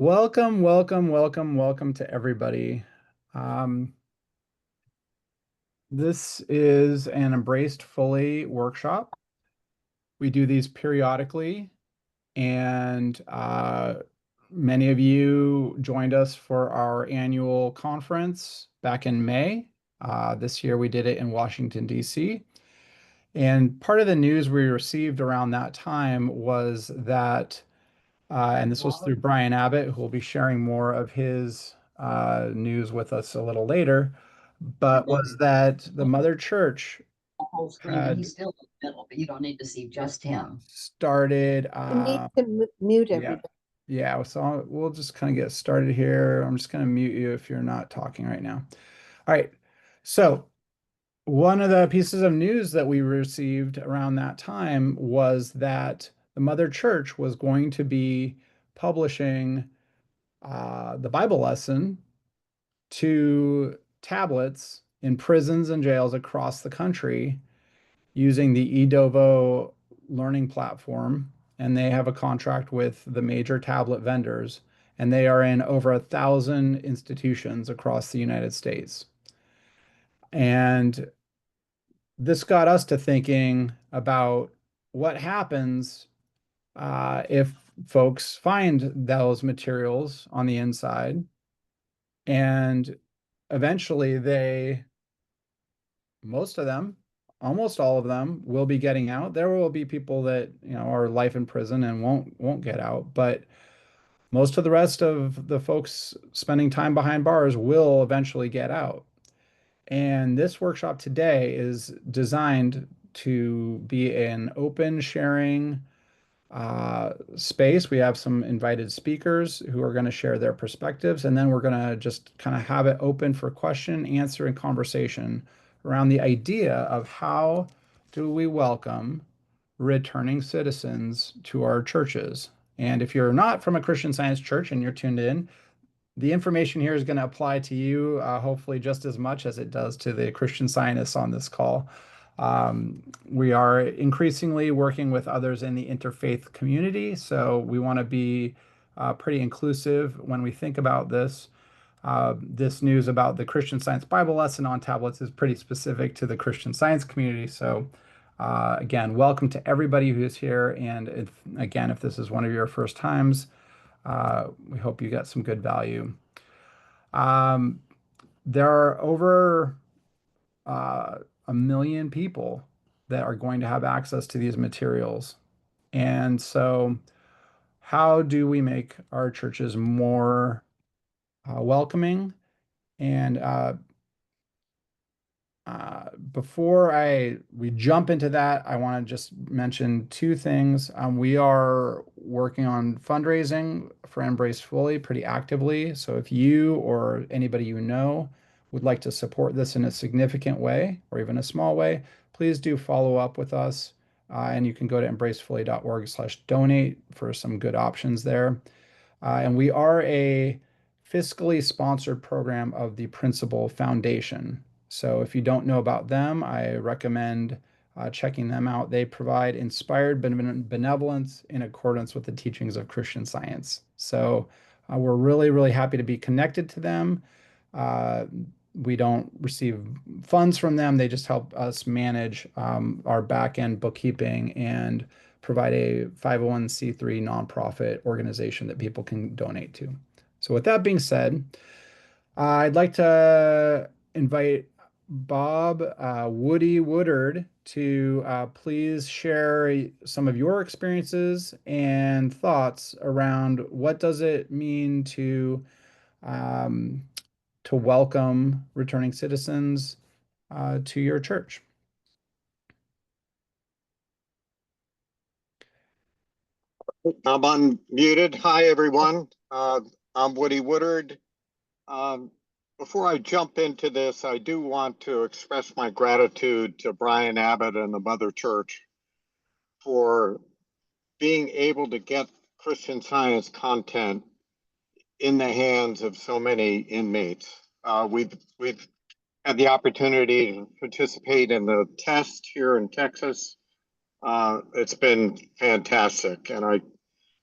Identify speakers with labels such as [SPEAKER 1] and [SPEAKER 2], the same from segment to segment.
[SPEAKER 1] Welcome, welcome, welcome, welcome to everybody. Um, this is an Embraced Fully workshop. We do these periodically, and many of you joined us for our annual conference back in May. This year we did it in Washington, D.C. And part of the news we received around that time was that and this was through Brian Abbott, who will be sharing more of his news with us a little later. But was that the Mother Church
[SPEAKER 2] Whole screen and
[SPEAKER 1] had
[SPEAKER 2] he's still in the middle, but you don't need to see just him.
[SPEAKER 1] started,
[SPEAKER 3] You need to mute
[SPEAKER 1] yeah,
[SPEAKER 3] everybody.
[SPEAKER 1] yeah. So we'll just kind of get started here. I'm just going to mute you if you're not talking right now. All right. So one of the pieces of news that we received around that time was that the Mother Church was going to be publishing the Bible lesson to tablets in prisons and jails across the country using the eDovo learning platform. And they have a contract with the major tablet vendors, and they are in over 1,000 institutions across the United States. And this got us to thinking about what happens if folks find those materials on the inside and eventually most of them, almost all of them will be getting out. There will be people that, are life in prison and won't get out, but most of the rest of the folks spending time behind bars will eventually get out. And this workshop today is designed to be an open sharing space. We have some invited speakers who are going to share their perspectives, and then we're going to just kind of have it open for question, answer, and conversation around the idea of how do we welcome returning citizens to our churches. And if you're not from a Christian Science church and you're tuned in, the information here is going to apply to you, hopefully just as much as it does to the Christian Scientists on this call. We are increasingly working with others in the interfaith community, so we want to be pretty inclusive when we think about this. This news about the Christian Science Bible lesson on tablets is pretty specific to the Christian Science community. So, again, welcome to everybody who is here. And if this is one of your first times, we hope you get some good value. Um, there are over uh, 1 million people that are going to have access to these materials. And so, how do we make our churches more welcoming? And before we jump into that, I want to just mention two things. We are working on fundraising for Embrace Fully pretty actively. So if you or anybody you know would like to support this in a significant way or even a small way, please do follow up with us. And you can go to embracefully.org/donate for some good options there. And we are a fiscally sponsored program of the Principal Foundation. So if you don't know about them, I recommend checking them out. They provide inspired benevolence in accordance with the teachings of Christian Science. So we're really, really happy to be connected to them. Uh, we don't receive funds from them. They just help us manage our back end bookkeeping and provide a 501c3 nonprofit organization that people can donate to. So with that being said, I'd like to invite Bob Woody Woodard to please share some of your experiences and thoughts around what does it mean um, to welcome returning citizens to your church.
[SPEAKER 4] I'm unmuted. Hi, everyone. I'm Woody Woodard. Before I jump into this, I do want to express my gratitude to Brian Abbott and the Mother Church for being able to get Christian Science content in the hands of so many inmates. We've had the opportunity to participate in the test here in Texas. It's been fantastic, and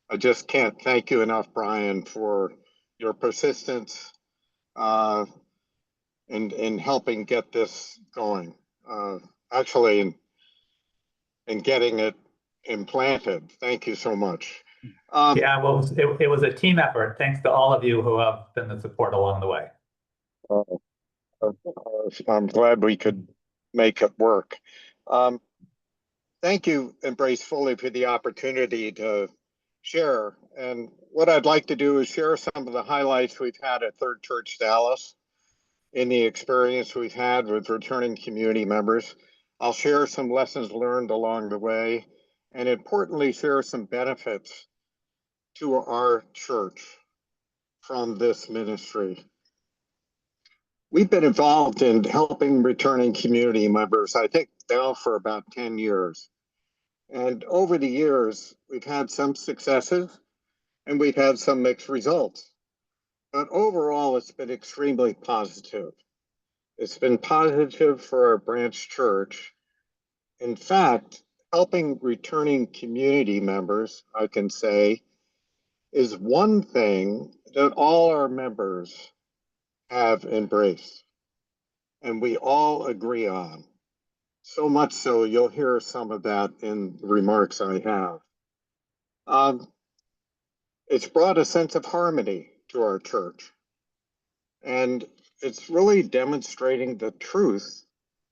[SPEAKER 4] I just can't thank you enough, Brian, for your persistence in helping get this going. Actually, in getting it implanted. Thank you so much.
[SPEAKER 5] Yeah, well, it was a team effort. Thanks to all of you who have been the support along the way.
[SPEAKER 4] I'm glad we could make it work. Thank you, Embrace Fully, for the opportunity to share. And what I'd like to do is share some of the highlights we've had at Third Church Dallas in the experience we've had with returning community members. I'll share some lessons learned along the way, and importantly, share some benefits to our church from this ministry. We've been involved in helping returning community members, I think now for about 10 years. And over the years, we've had some successes and we've had some mixed results. But overall, it's been extremely positive. It's been positive for our branch church. In fact, helping returning community members, I can say, is one thing that all our members have embraced and we all agree on. So much so, you'll hear some of that in the remarks I have. It's brought a sense of harmony to our church. And it's really demonstrating the truth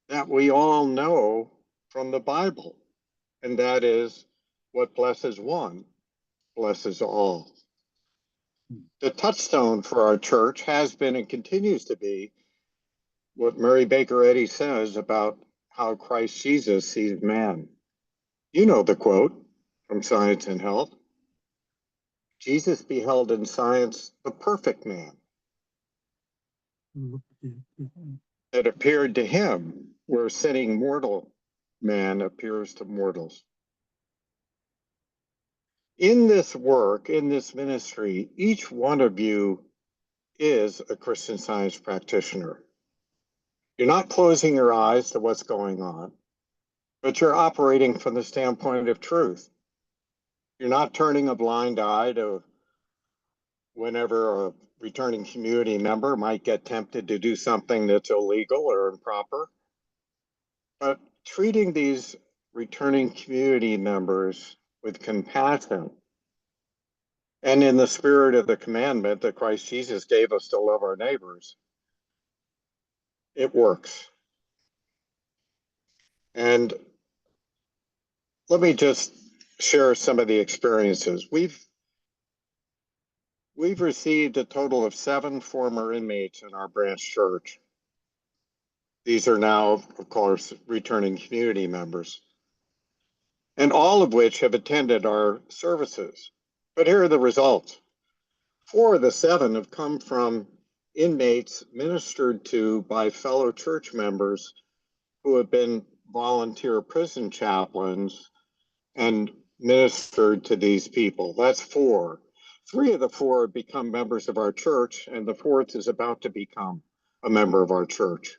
[SPEAKER 4] that we all know from the Bible. And that is, what blesses one, blesses all. The touchstone for our church has been and continues to be what Mary Baker Eddy says about how Christ Jesus sees man. You know the quote from Science and Health. Jesus beheld in science the perfect man. It appeared to him where sinning mortal man appears to mortals. In this work, in this ministry, each one of you is a Christian Science practitioner. You're not closing your eyes to what's going on, but you're operating from the standpoint of truth. You're not turning a blind eye to whenever a returning community member might get tempted to do something that's illegal or improper, but treating these returning community members with compassion and in the spirit of the commandment that Christ Jesus gave us to love our neighbors. It works. And let me just share some of the experiences. We've received a total of 7 former inmates in our branch church. These are now, of course, returning community members, and all of which have attended our services. But here are the results. 4 of the 7 have come from inmates ministered to by fellow church members who have been volunteer prison chaplains and ministered to these people. That's 4. 3 of the 4 have become members of our church, and the 4th is about to become a member of our church.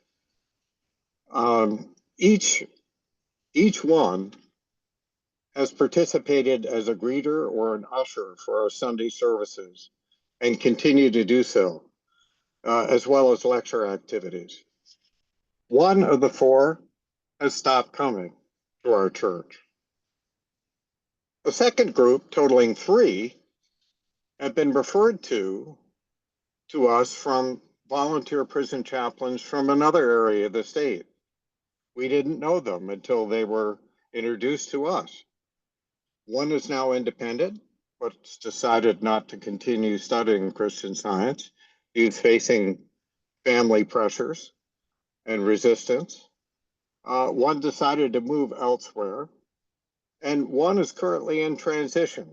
[SPEAKER 4] Each one has participated as a greeter or an usher for our Sunday services and continue to do so, as well as lecture activities. 1 of the 4 has stopped coming to our church. The second group, totaling 3, have been referred to us from volunteer prison chaplains from another area of the state. We didn't know them until they were introduced to us. 1 is now independent, but decided not to continue studying Christian Science. He's facing family pressures and resistance. 1 decided to move elsewhere, and 1 is currently in transition,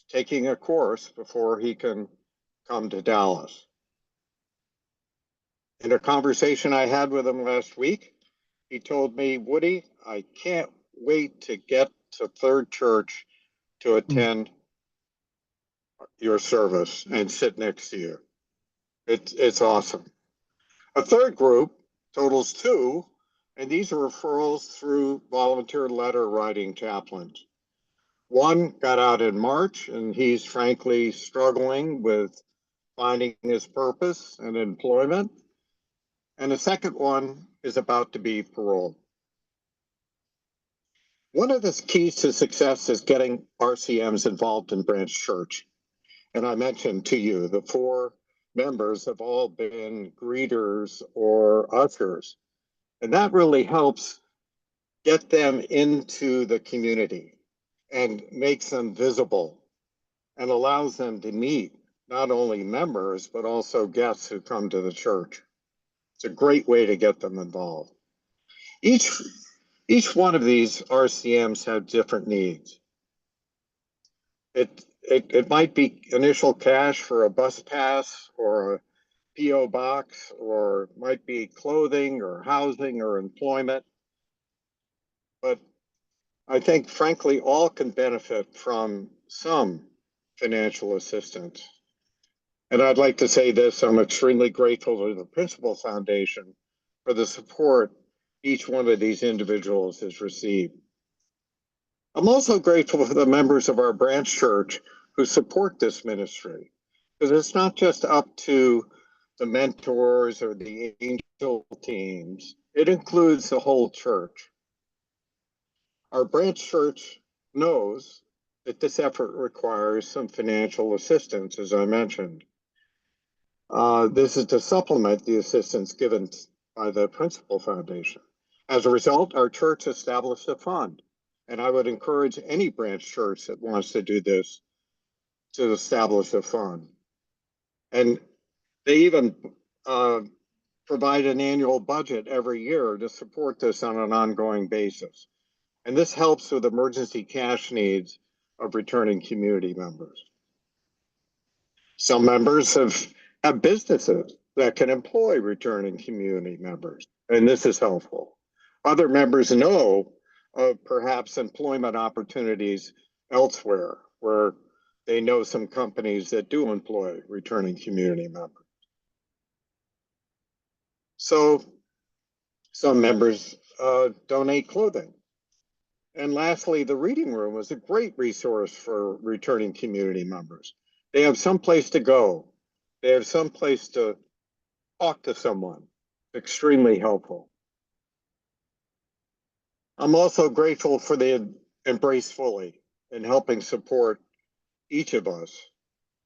[SPEAKER 4] taking a course before he can come to Dallas. In a conversation I had with him last week, he told me, Woody, I can't wait to get to Third Church to attend your service and sit next to you. It's awesome. A third group totals 2, and these are referrals through volunteer letter writing chaplains. One got out in March, and he's frankly struggling with finding his purpose and employment. And the second one is about to be paroled. One of the keys to success is getting RCMs involved in branch church. And I mentioned to you, the 4 members have all been greeters or ushers. And that really helps get them into the community and makes them visible and allows them to meet not only members, but also guests who come to the church. It's a great way to get them involved. Each one of these RCMs have different needs. It might be initial cash for a bus pass or a PO box, or might be clothing or housing or employment. But I think, frankly, all can benefit from some financial assistance. And I'd like to say this, I'm extremely grateful to the Principal Foundation for the support each one of these individuals has received. I'm also grateful for the members of our branch church who support this ministry, because it's not just up to the mentors or the angel teams, it includes the whole church. Our branch church knows that this effort requires some financial assistance, as I mentioned. This is to supplement the assistance given by the Principal Foundation. As a result, our church established a fund, and I would encourage any branch church that wants to do this to establish a fund. And they even provide an annual budget every year to support this on an ongoing basis. And this helps with emergency cash needs of returning community members. Some members have businesses that can employ returning community members, and this is helpful. Other members know of perhaps employment opportunities elsewhere where they know some companies that do employ returning community members. So some members donate clothing. And lastly, the reading room is a great resource for returning community members. They have some place to go. They have some place to talk to someone. Extremely helpful. I'm also grateful for the Embrace Fully in helping support each of us,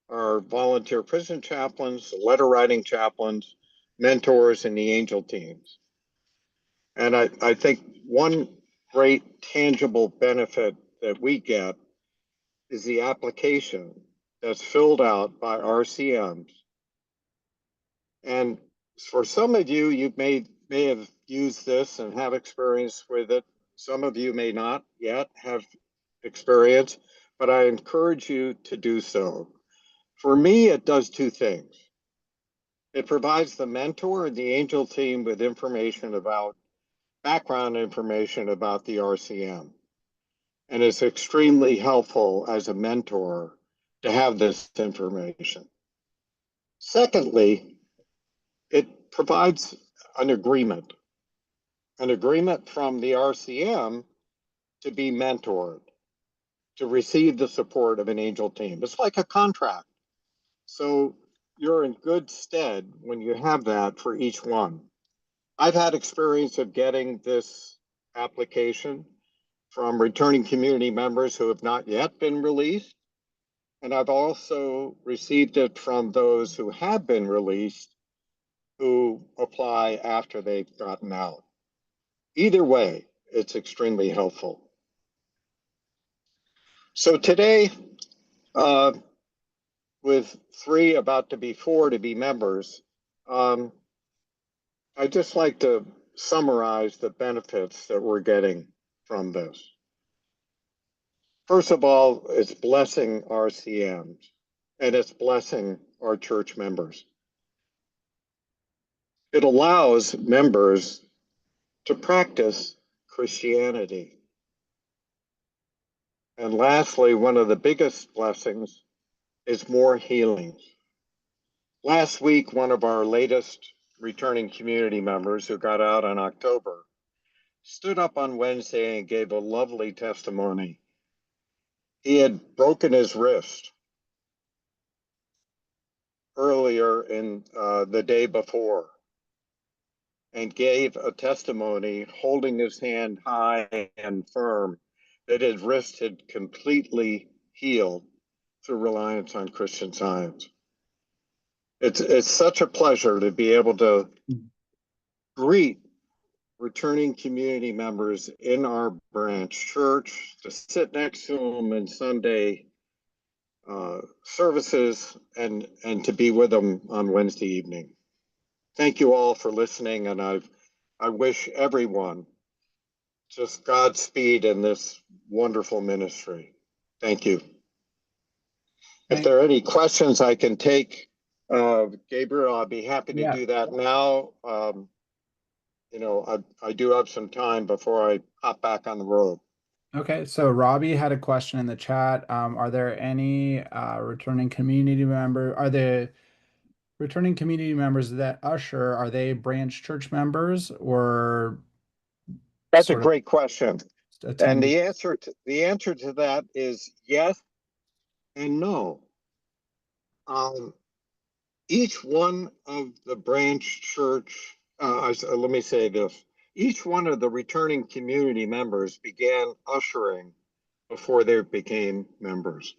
[SPEAKER 4] our volunteer prison chaplains, letter writing chaplains, mentors, and the angel teams. And I think one great tangible benefit that we get is the application that's filled out by RCMs. And for some of you, you may have used this and have experience with it. Some of you may not yet have experience, but I encourage you to do so. For me, it does 2 things. It provides the mentor and the angel team with background information about the RCM. And it's extremely helpful as a mentor to have this information. Secondly, it provides an agreement from the RCM to be mentored, to receive the support of an angel team. It's like a contract. So you're in good stead when you have that for each one. I've had experience of getting this application from returning community members who have not yet been released. And I've also received it from those who have been released who apply after they've gotten out. Either way, it's extremely helpful. So today, with 3 about to be 4 to be members, I'd just like to summarize the benefits that we're getting from this. First of all, it's blessing RCMs, and it's blessing our church members. It allows members to practice Christianity. And lastly, one of the biggest blessings is more healings. Last week, one of our latest returning community members who got out in October stood up on Wednesday and gave a lovely testimony He had broken his wrist earlier in the day before and gave a testimony holding his hand high and firm that his wrist had completely healed through reliance on Christian Science. It's such a pleasure to be able to greet returning community members in our branch church, to sit next to them in Sunday services, and to be with them on Wednesday evening. Thank you all for listening, and I wish everyone just Godspeed in this wonderful ministry. Thank you. If there are any questions I can take, Gabriel, I'll be happy to do that now. You know, I do have some time before I hop back on the road.
[SPEAKER 1] Okay, so Robbie had a question in the chat. Are there any returning community member? Are the returning community members that usher, are they branch church members or
[SPEAKER 4] That's a
[SPEAKER 1] sort of
[SPEAKER 4] great question. And
[SPEAKER 1] attending?
[SPEAKER 4] the answer to that is yes and no. Each one of the branch church, let me say this, each one of the returning community members began ushering before they became members.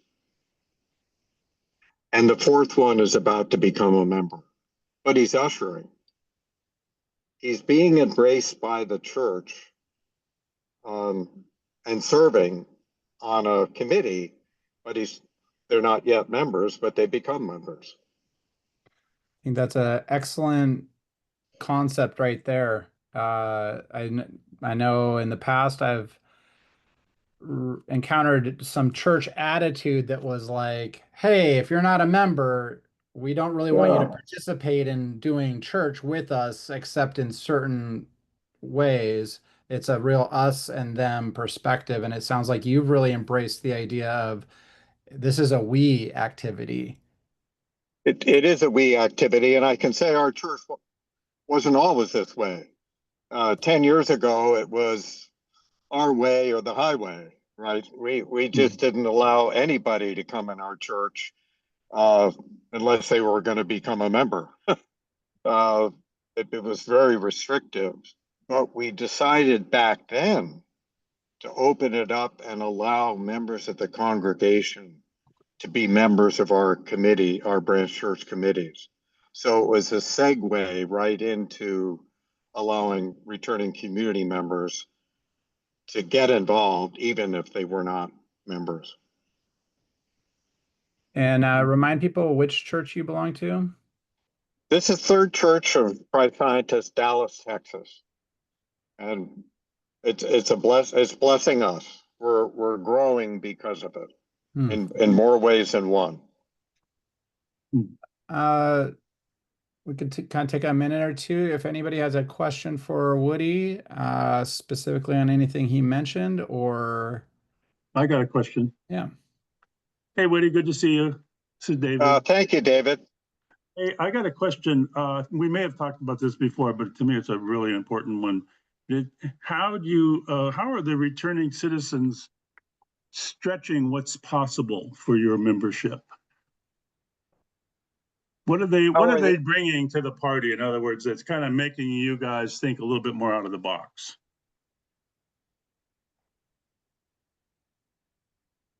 [SPEAKER 4] And the fourth one is about to become a member, but he's ushering. He's being embraced by the church and serving on a committee, but they're not yet members, but they become members.
[SPEAKER 1] I think that's an excellent concept right there. I know in the past I've encountered some church attitude that was like, hey, if you're not a member, we don't really want you to participate in doing church with us, except in certain ways. It's a real us and them perspective. And it sounds like you've really embraced the idea of this is a we activity.
[SPEAKER 4] It is a we activity, and I can say our church wasn't always this way. 10 years ago, it was our way or the highway, right? We just didn't allow anybody to come in our church unless they were going to become a member. It was very restrictive, but we decided back then to open it up and allow members of the congregation to be members of our committee, our branch church committees. So it was a segue right into allowing returning community members to get involved, even if they were not members.
[SPEAKER 1] And remind people which church you belong to.
[SPEAKER 4] This is Third Church of Christ Scientist, Dallas, Texas, and it's blessing us. We're growing because of it in more ways than one.
[SPEAKER 1] We could kind of take a minute or two if anybody has a question for Woody, specifically on anything he mentioned, or
[SPEAKER 6] I got a question.
[SPEAKER 1] yeah.
[SPEAKER 6] Hey, Woody, good to see you. This is David.
[SPEAKER 4] Thank you, David.
[SPEAKER 6] Hey, I got a question. We may have talked about this before, but to me, it's a really important one. How are the returning citizens stretching what's possible for your membership? What are they bringing to the party? In other words, that's kind of making you guys think a little bit more out of the box.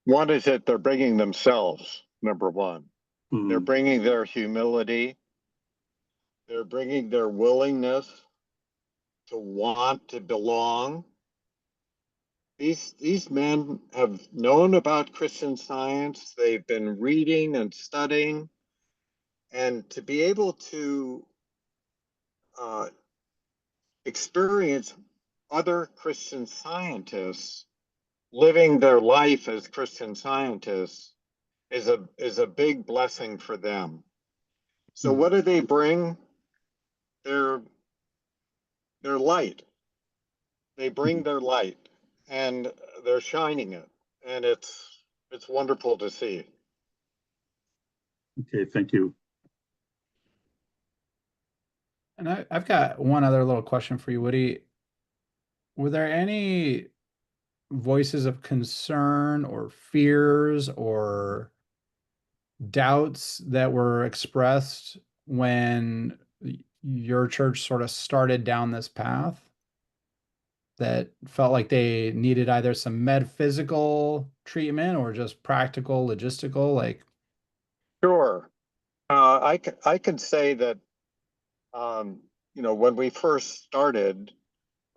[SPEAKER 4] One is that they're bringing themselves, number one. They're bringing their humility. They're bringing their willingness to want to belong. These men have known about Christian Science. They've been reading and studying. And to be able to experience other Christian scientists living their life as Christian scientists is a big blessing for them. So what do they bring? Their light. They bring their light and they're shining it, and it's wonderful to see.
[SPEAKER 6] Okay, thank you.
[SPEAKER 1] And I've got one other little question for you, Woody. Were there any voices of concern or fears or doubts that were expressed when your church sort of started down this path that felt like they needed either some physical treatment or just practical, logistical, like?
[SPEAKER 4] Sure. I can say that, when we first started,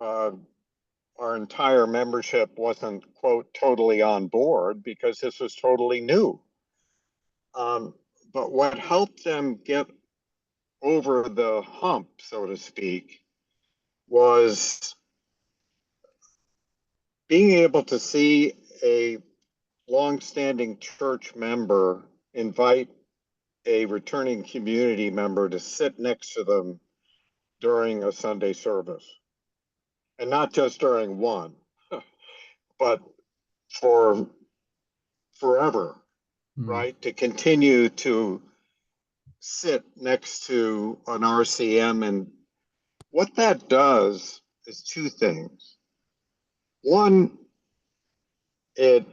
[SPEAKER 4] our entire membership wasn't, quote, totally on board because this was totally new. But what helped them get over the hump, so to speak, was being able to see a longstanding church member invite a returning community member to sit next to them during a Sunday service. And not just during one, but for forever, right? To continue to sit next to an RCM. And what that does is two things. One, it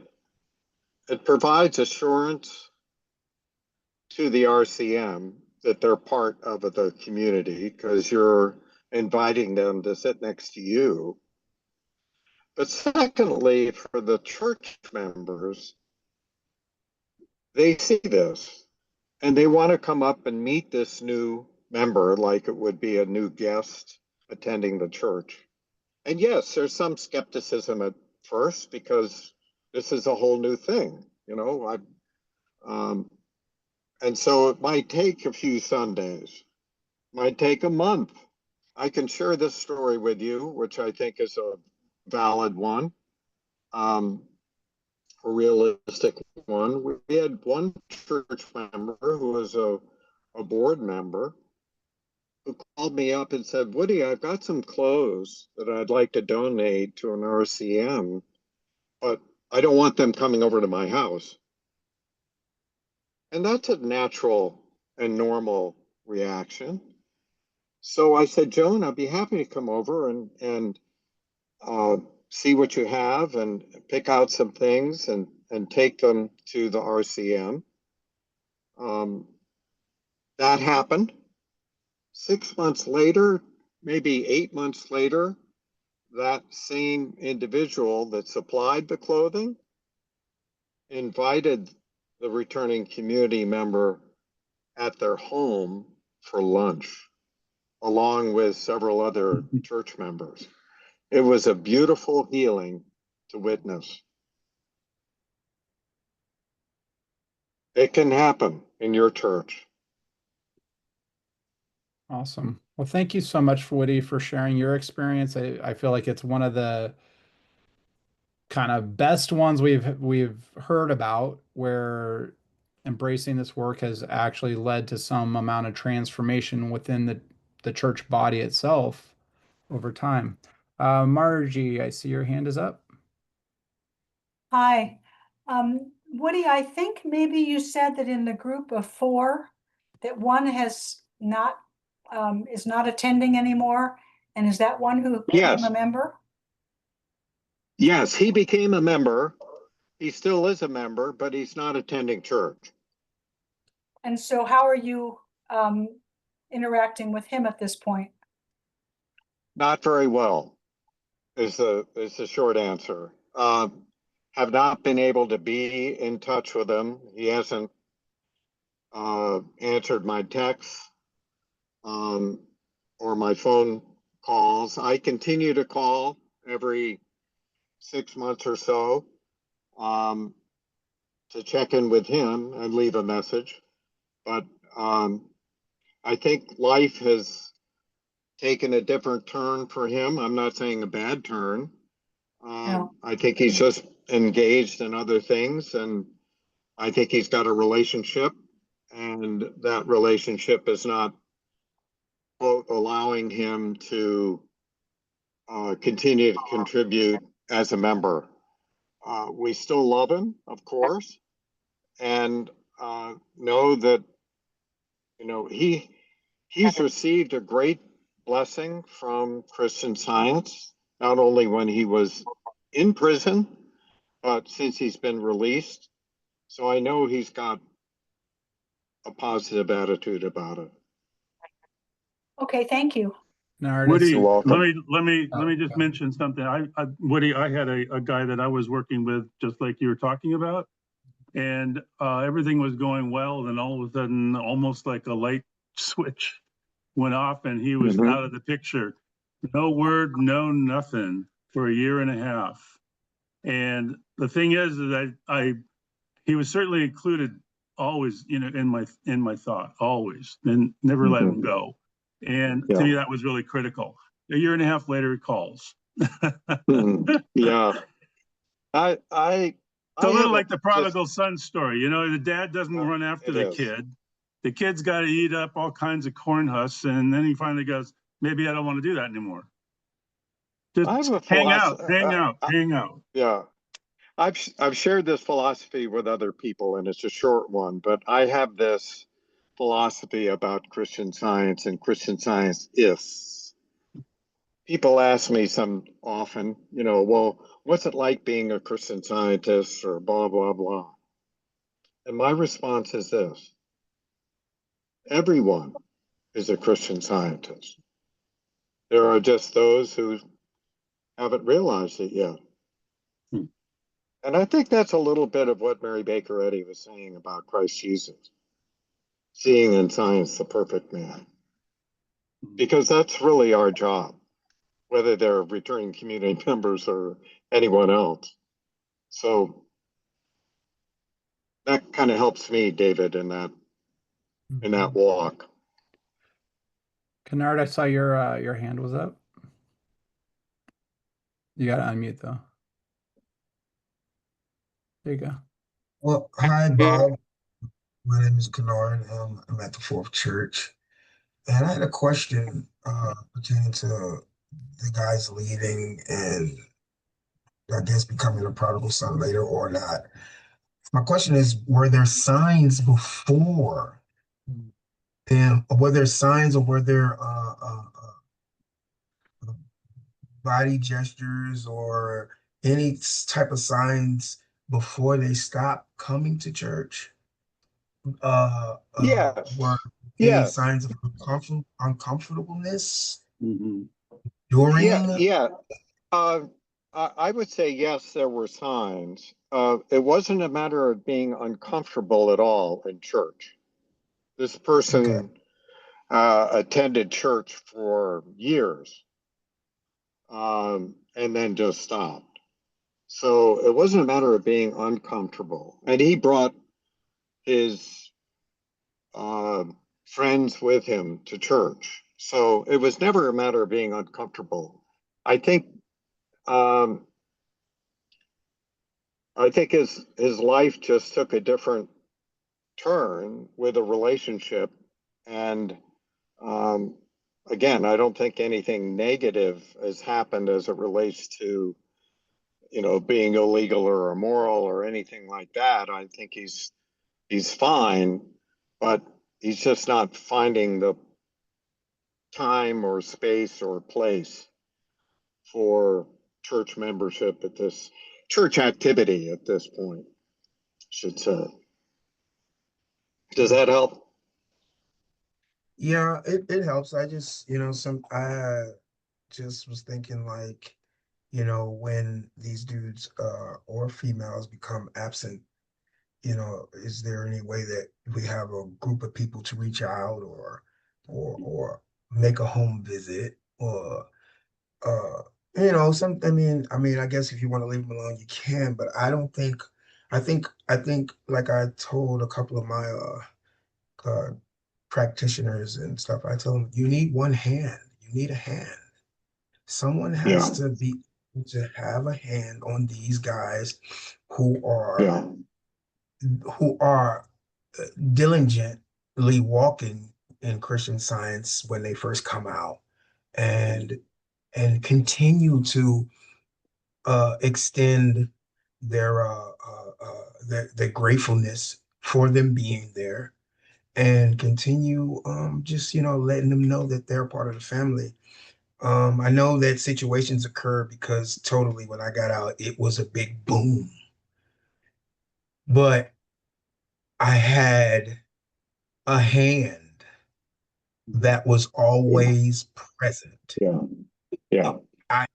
[SPEAKER 4] provides assurance to the RCM that they're part of the community because you're inviting them to sit next to you. But secondly, for the church members, they see this and they want to come up and meet this new member like it would be a new guest attending the church. And yes, there's some skepticism at first because this is a whole new thing, and so it might take a few Sundays, might take a month. I can share this story with you, which I think is a valid one, a realistic one. We had one church member who was a board member who called me up and said, Woody, I've got some clothes that I'd like to donate to an RCM, but I don't want them coming over to my house. And that's a natural and normal reaction. So I said, Joan, I'd be happy to come over and see what you have and pick out some things and take them to the RCM. That happened. 6 months later, maybe 8 months later, that same individual that supplied the clothing invited the returning community member at their home for lunch, along with several other church members. It was a beautiful healing to witness. It can happen in your church.
[SPEAKER 1] Awesome. Well, thank you so much, Woody, for sharing your experience. I feel like it's one of the kind of best ones we've heard about where embracing this work has actually led to some amount of transformation within the church body itself over time. Margie, I see your hand is up.
[SPEAKER 7] Hi. Woody, I think maybe you said that in the group of 4, that one has not, is not attending anymore. And is that one who became a member?
[SPEAKER 4] Yes, he became a member. He still is a member, but he's not attending church.
[SPEAKER 7] And so how are you interacting with him at this point?
[SPEAKER 4] Not very well, is the short answer. Have not been able to be in touch with him. He hasn't answered my texts or my phone calls. I continue to call every 6 months or so to check in with him and leave a message. But I think life has taken a different turn for him. I'm not saying a bad turn.
[SPEAKER 7] No.
[SPEAKER 4] I think he's just engaged in other things, and I think he's got a relationship, and that relationship is not, quote, allowing him to continue to contribute as a member. We still love him, of course, and know that he's received a great blessing from Christian Science, not only when he was in prison, but since he's been released, so I know he's got a positive attitude about it.
[SPEAKER 7] Okay, thank you.
[SPEAKER 6] Woody,
[SPEAKER 4] You're welcome.
[SPEAKER 6] let me
[SPEAKER 1] Oh,
[SPEAKER 6] just
[SPEAKER 1] okay.
[SPEAKER 6] mention something. Woody, I had a guy that I was working with, just like you were talking about, and everything was going well. Then all of a sudden, almost like a light switch went off, and he was out of the picture. No word, no nothing for a year and a half. And the thing is that he was certainly included always, in my thought, always, and never let him go. And to me, that was really critical. A year and a half later, he calls.
[SPEAKER 4] Yeah.
[SPEAKER 6] It's a little like the prodigal son story. The dad doesn't run after the kid. The kid's got to eat up all kinds of corn husks. And then he finally goes, maybe I don't want to do that anymore. Just hang out.
[SPEAKER 4] Yeah. I've shared this philosophy with other people, and it's a short one, but I have this philosophy about Christian Science and Christian Science is. People ask me often, well, what's it like being a Christian Scientist or blah, blah, blah. And my response is this. Everyone is a Christian Scientist. There are just those who haven't realized it yet. And I think that's a little bit of what Mary Baker Eddy was saying about Christ Jesus, seeing in science the perfect man. Because that's really our job, whether they're returning community members or anyone else. So that kind of helps me, David, in that walk.
[SPEAKER 1] Kennard, I saw your hand was up. You gotta unmute though. There you go.
[SPEAKER 8] Well, hi, Bob. My name is Kennard. I'm at the Fourth Church. And I had a question pertaining to the guys leaving and I guess becoming a prodigal son later or not. My question is, were there signs before? And were there signs or were there body gestures or any type of signs before they stopped coming to church?
[SPEAKER 4] Yes.
[SPEAKER 8] Were any
[SPEAKER 4] Yes.
[SPEAKER 8] signs of uncomfortableness
[SPEAKER 4] Yeah.
[SPEAKER 8] during?
[SPEAKER 4] Yeah. I would say yes, there were signs. It wasn't a matter of being uncomfortable at all in church. This person attended church for years and then just stopped. So it wasn't a matter of being uncomfortable. And he brought his friends with him to church. So it was never a matter of being uncomfortable. I think his life just took a different turn with a relationship. And again, I don't think anything negative has happened as it relates to, being illegal or immoral or anything like that. I think he's fine, but he's just not finding the time or space or place for church membership at this church activity at this point, I should say. Does that help?
[SPEAKER 8] Yeah, it helps. I just, I just was thinking like, when these dudes or females become absent, is there any way that we have a group of people to reach out or make a home visit or I guess if you want to leave them alone, you can, but I think like I told a couple of my practitioners and stuff, I tell them you need one hand, you need a hand. Someone has to be to have a hand on these guys who are who are diligently walking in Christian Science when they first come out and continue to extend their their gratefulness for them being there and continue just letting them know that they're part of the family. I know that situations occur because totally when I got out, it was a big boom. But I had a hand that was always present.
[SPEAKER 4] Yeah. Yeah.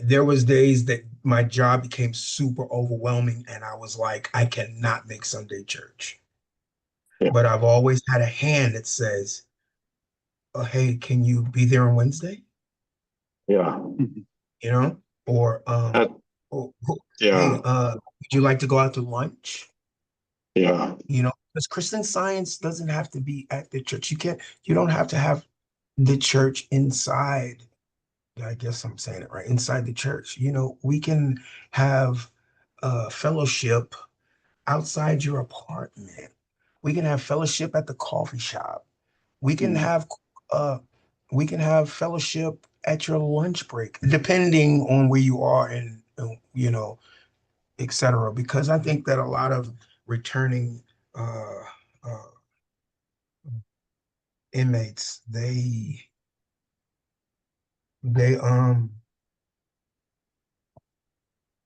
[SPEAKER 8] There was days that my job became super overwhelming and I was like, I cannot make Sunday church.
[SPEAKER 4] Yeah.
[SPEAKER 8] But I've always had a hand that says, oh, hey, can you be there on Wednesday?
[SPEAKER 4] Yeah.
[SPEAKER 8] You know? Or
[SPEAKER 4] Uh,
[SPEAKER 8] oh, hey,
[SPEAKER 4] yeah.
[SPEAKER 8] would you like to go out to lunch?
[SPEAKER 4] Yeah.
[SPEAKER 8] You know, because Christian Science doesn't have to be at the church. You don't have to have the church inside. I guess I'm saying it right, inside the church. You know, we can have fellowship outside your apartment. We can have fellowship at the coffee shop. We can have uh we can have fellowship at your lunch break, depending on where you are and you know, etc. Because I think that a lot of returning uh, uh, inmates, they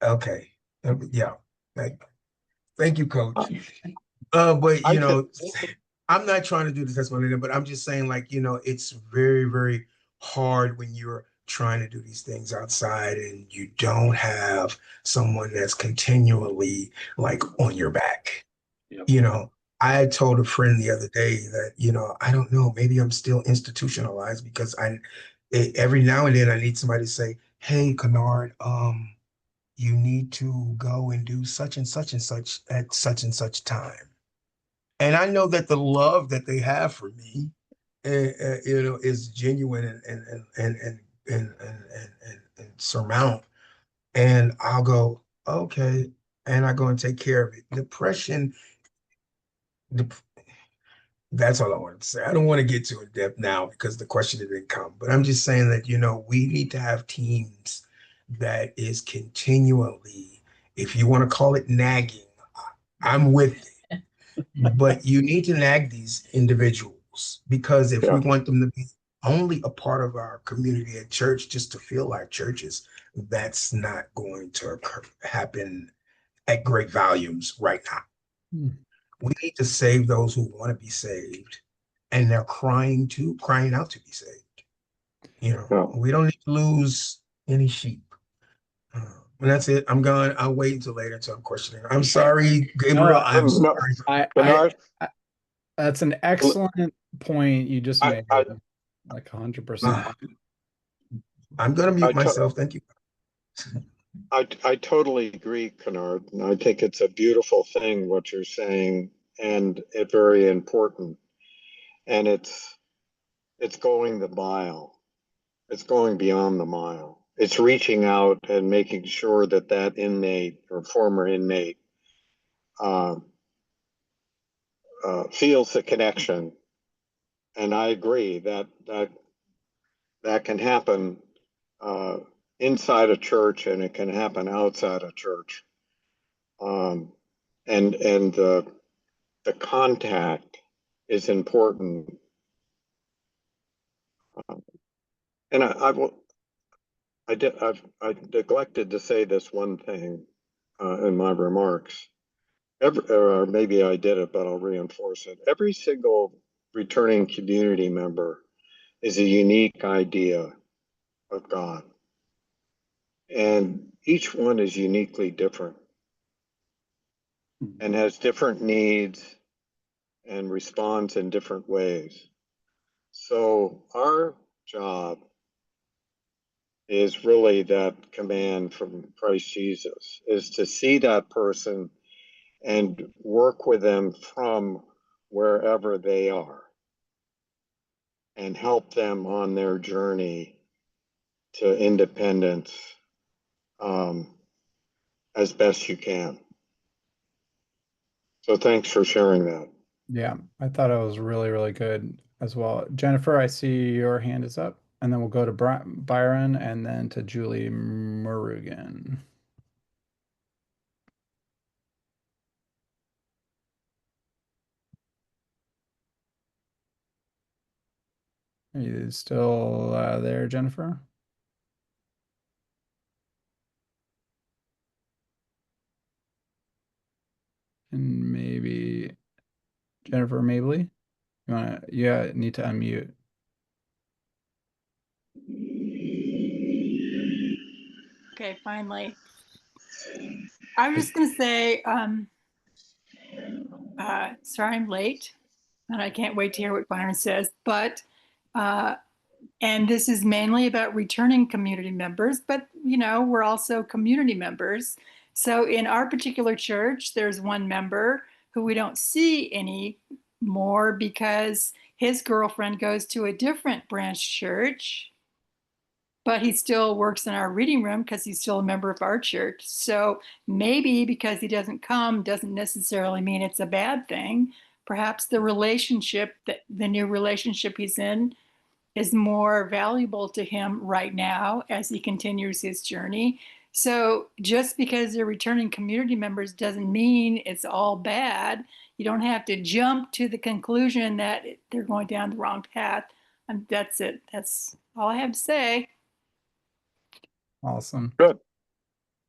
[SPEAKER 8] okay, yeah, thank you, Coach. But
[SPEAKER 4] I
[SPEAKER 8] you
[SPEAKER 4] could,
[SPEAKER 8] know, I'm not trying to do the testimony, but I'm just saying, like, you know, it's very, very hard when you're trying to do these things outside and you don't have someone that's continually like on your back.
[SPEAKER 4] Yep.
[SPEAKER 8] You know, I had told a friend the other day that, you know, I don't know, maybe I'm still institutionalized because every now and then I need somebody to say, hey, Kennard, you need to go and do such and such at such and such time. And I know that the love that they have for me, you know, is genuine and surmount. And I'll go, okay, and I go and take care of it. Depression, dep that's all I wanted to say. I don't want to get too in depth now because the question didn't come, but I'm just saying that, you know, we need to have teams that is continually, if you want to call it nagging, I'm with it. But you need to nag these individuals because if we
[SPEAKER 4] yeah.
[SPEAKER 8] want them to be only a part of our community at church, just to feel like churches, that's not going to happen at great volumes right now.
[SPEAKER 1] Hmm.
[SPEAKER 8] We need to save those who want to be saved, and they're crying out to be saved. You know,
[SPEAKER 4] Yeah.
[SPEAKER 8] we don't need to lose any sheep. And that's it. I'm gone. I'll wait until later until I'm questioning. I'm sorry, Gabriel.
[SPEAKER 1] No,
[SPEAKER 8] I'm
[SPEAKER 4] No,
[SPEAKER 8] sorry.
[SPEAKER 1] I,
[SPEAKER 4] Bernard,
[SPEAKER 1] I, that's an excellent point you just
[SPEAKER 4] I,
[SPEAKER 1] made,
[SPEAKER 4] I,
[SPEAKER 1] like 100%.
[SPEAKER 8] Uh, I'm gonna
[SPEAKER 4] I,
[SPEAKER 8] mute myself. Thank you.
[SPEAKER 4] I totally agree, Kennard. And I think it's a beautiful thing what you're saying, and it's very important. And it's going the mile. It's going beyond the mile. It's reaching out and making sure that that inmate or former inmate uh, feels the connection. And I agree that can happen uh, inside a church and it can happen outside a church. Um, and the contact is important. And I neglected to say this one thing in my remarks. Or maybe I did it, but I'll reinforce it. Every single returning community member is a unique idea of God, and each one is uniquely different and has different needs and responds in different ways. So our job is really that command from Christ Jesus is to see that person and work with them from wherever they are and help them on their journey to independence um, as best you can. So thanks for sharing that.
[SPEAKER 1] Yeah, I thought it was really, really good as well. Jennifer, I see your hand is up, and then we'll go to Byron and then to Julie Murugan. Are you still there, Jennifer? Jennifer Mabley, you need to unmute.
[SPEAKER 9] Okay, finally. I was just gonna say, sorry I'm late, and I can't wait to hear what Byron says, but, and this is mainly about returning community members, but we're also community members. So in our particular church, there's one member who we don't see anymore because his girlfriend goes to a different branch church, but he still works in our reading room because he's still a member of our church. So maybe because he doesn't come doesn't necessarily mean it's a bad thing. Perhaps the relationship, that the new relationship he's in, is more valuable to him right now as he continues his journey. So just because they're returning community members doesn't mean it's all bad. You don't have to jump to the conclusion that they're going down the wrong path. And that's it. That's all I have to say.
[SPEAKER 1] Awesome.
[SPEAKER 4] Good.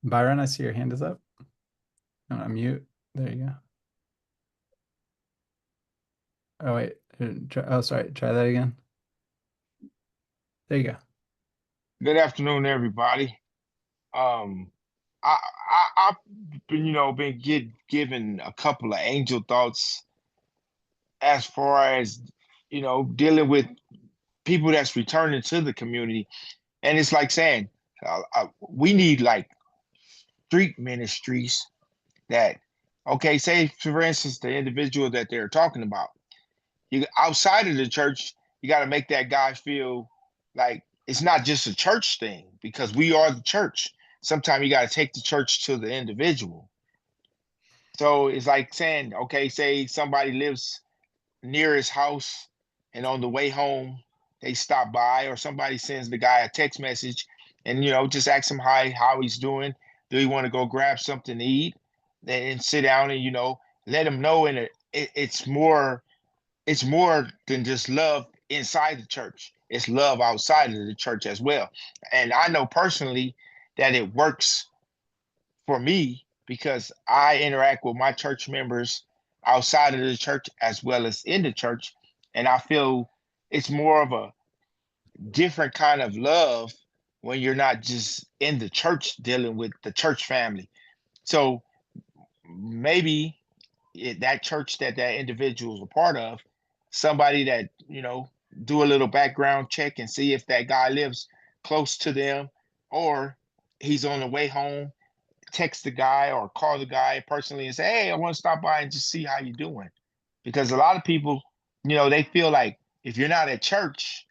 [SPEAKER 1] Byron, I see your hand is up. I'm gonna mute. There you go. Oh wait. Oh, sorry. Try that again. There you go.
[SPEAKER 10] Good afternoon, everybody. I've been given a couple of angel thoughts as far as dealing with people that's returning to the community, and it's like saying we need like street ministries that, okay, say for instance the individual that they're talking about, you outside of the church, you got to make that guy feel like it's not just a church thing because we are the church. Sometimes you got to take the church to the individual. So it's like saying, okay, say somebody lives near his house and on the way home they stop by, or somebody sends the guy a text message and just ask him how he's doing. Do he want to go grab something to eat and sit down and let him know. And it's more than just love inside the church. It's love outside of the church as well. And I know personally that it works for me because I interact with my church members outside of the church as well as in the church. And I feel it's more of a different kind of love when you're not just in the church dealing with the church family. So maybe that church that individual is a part of, somebody that do a little background check and see if that guy lives close to them, or he's on the way home, text the guy or call the guy personally and say, hey, I want to stop by and just see how you're doing. Because a lot of people, they feel like if you're not at church,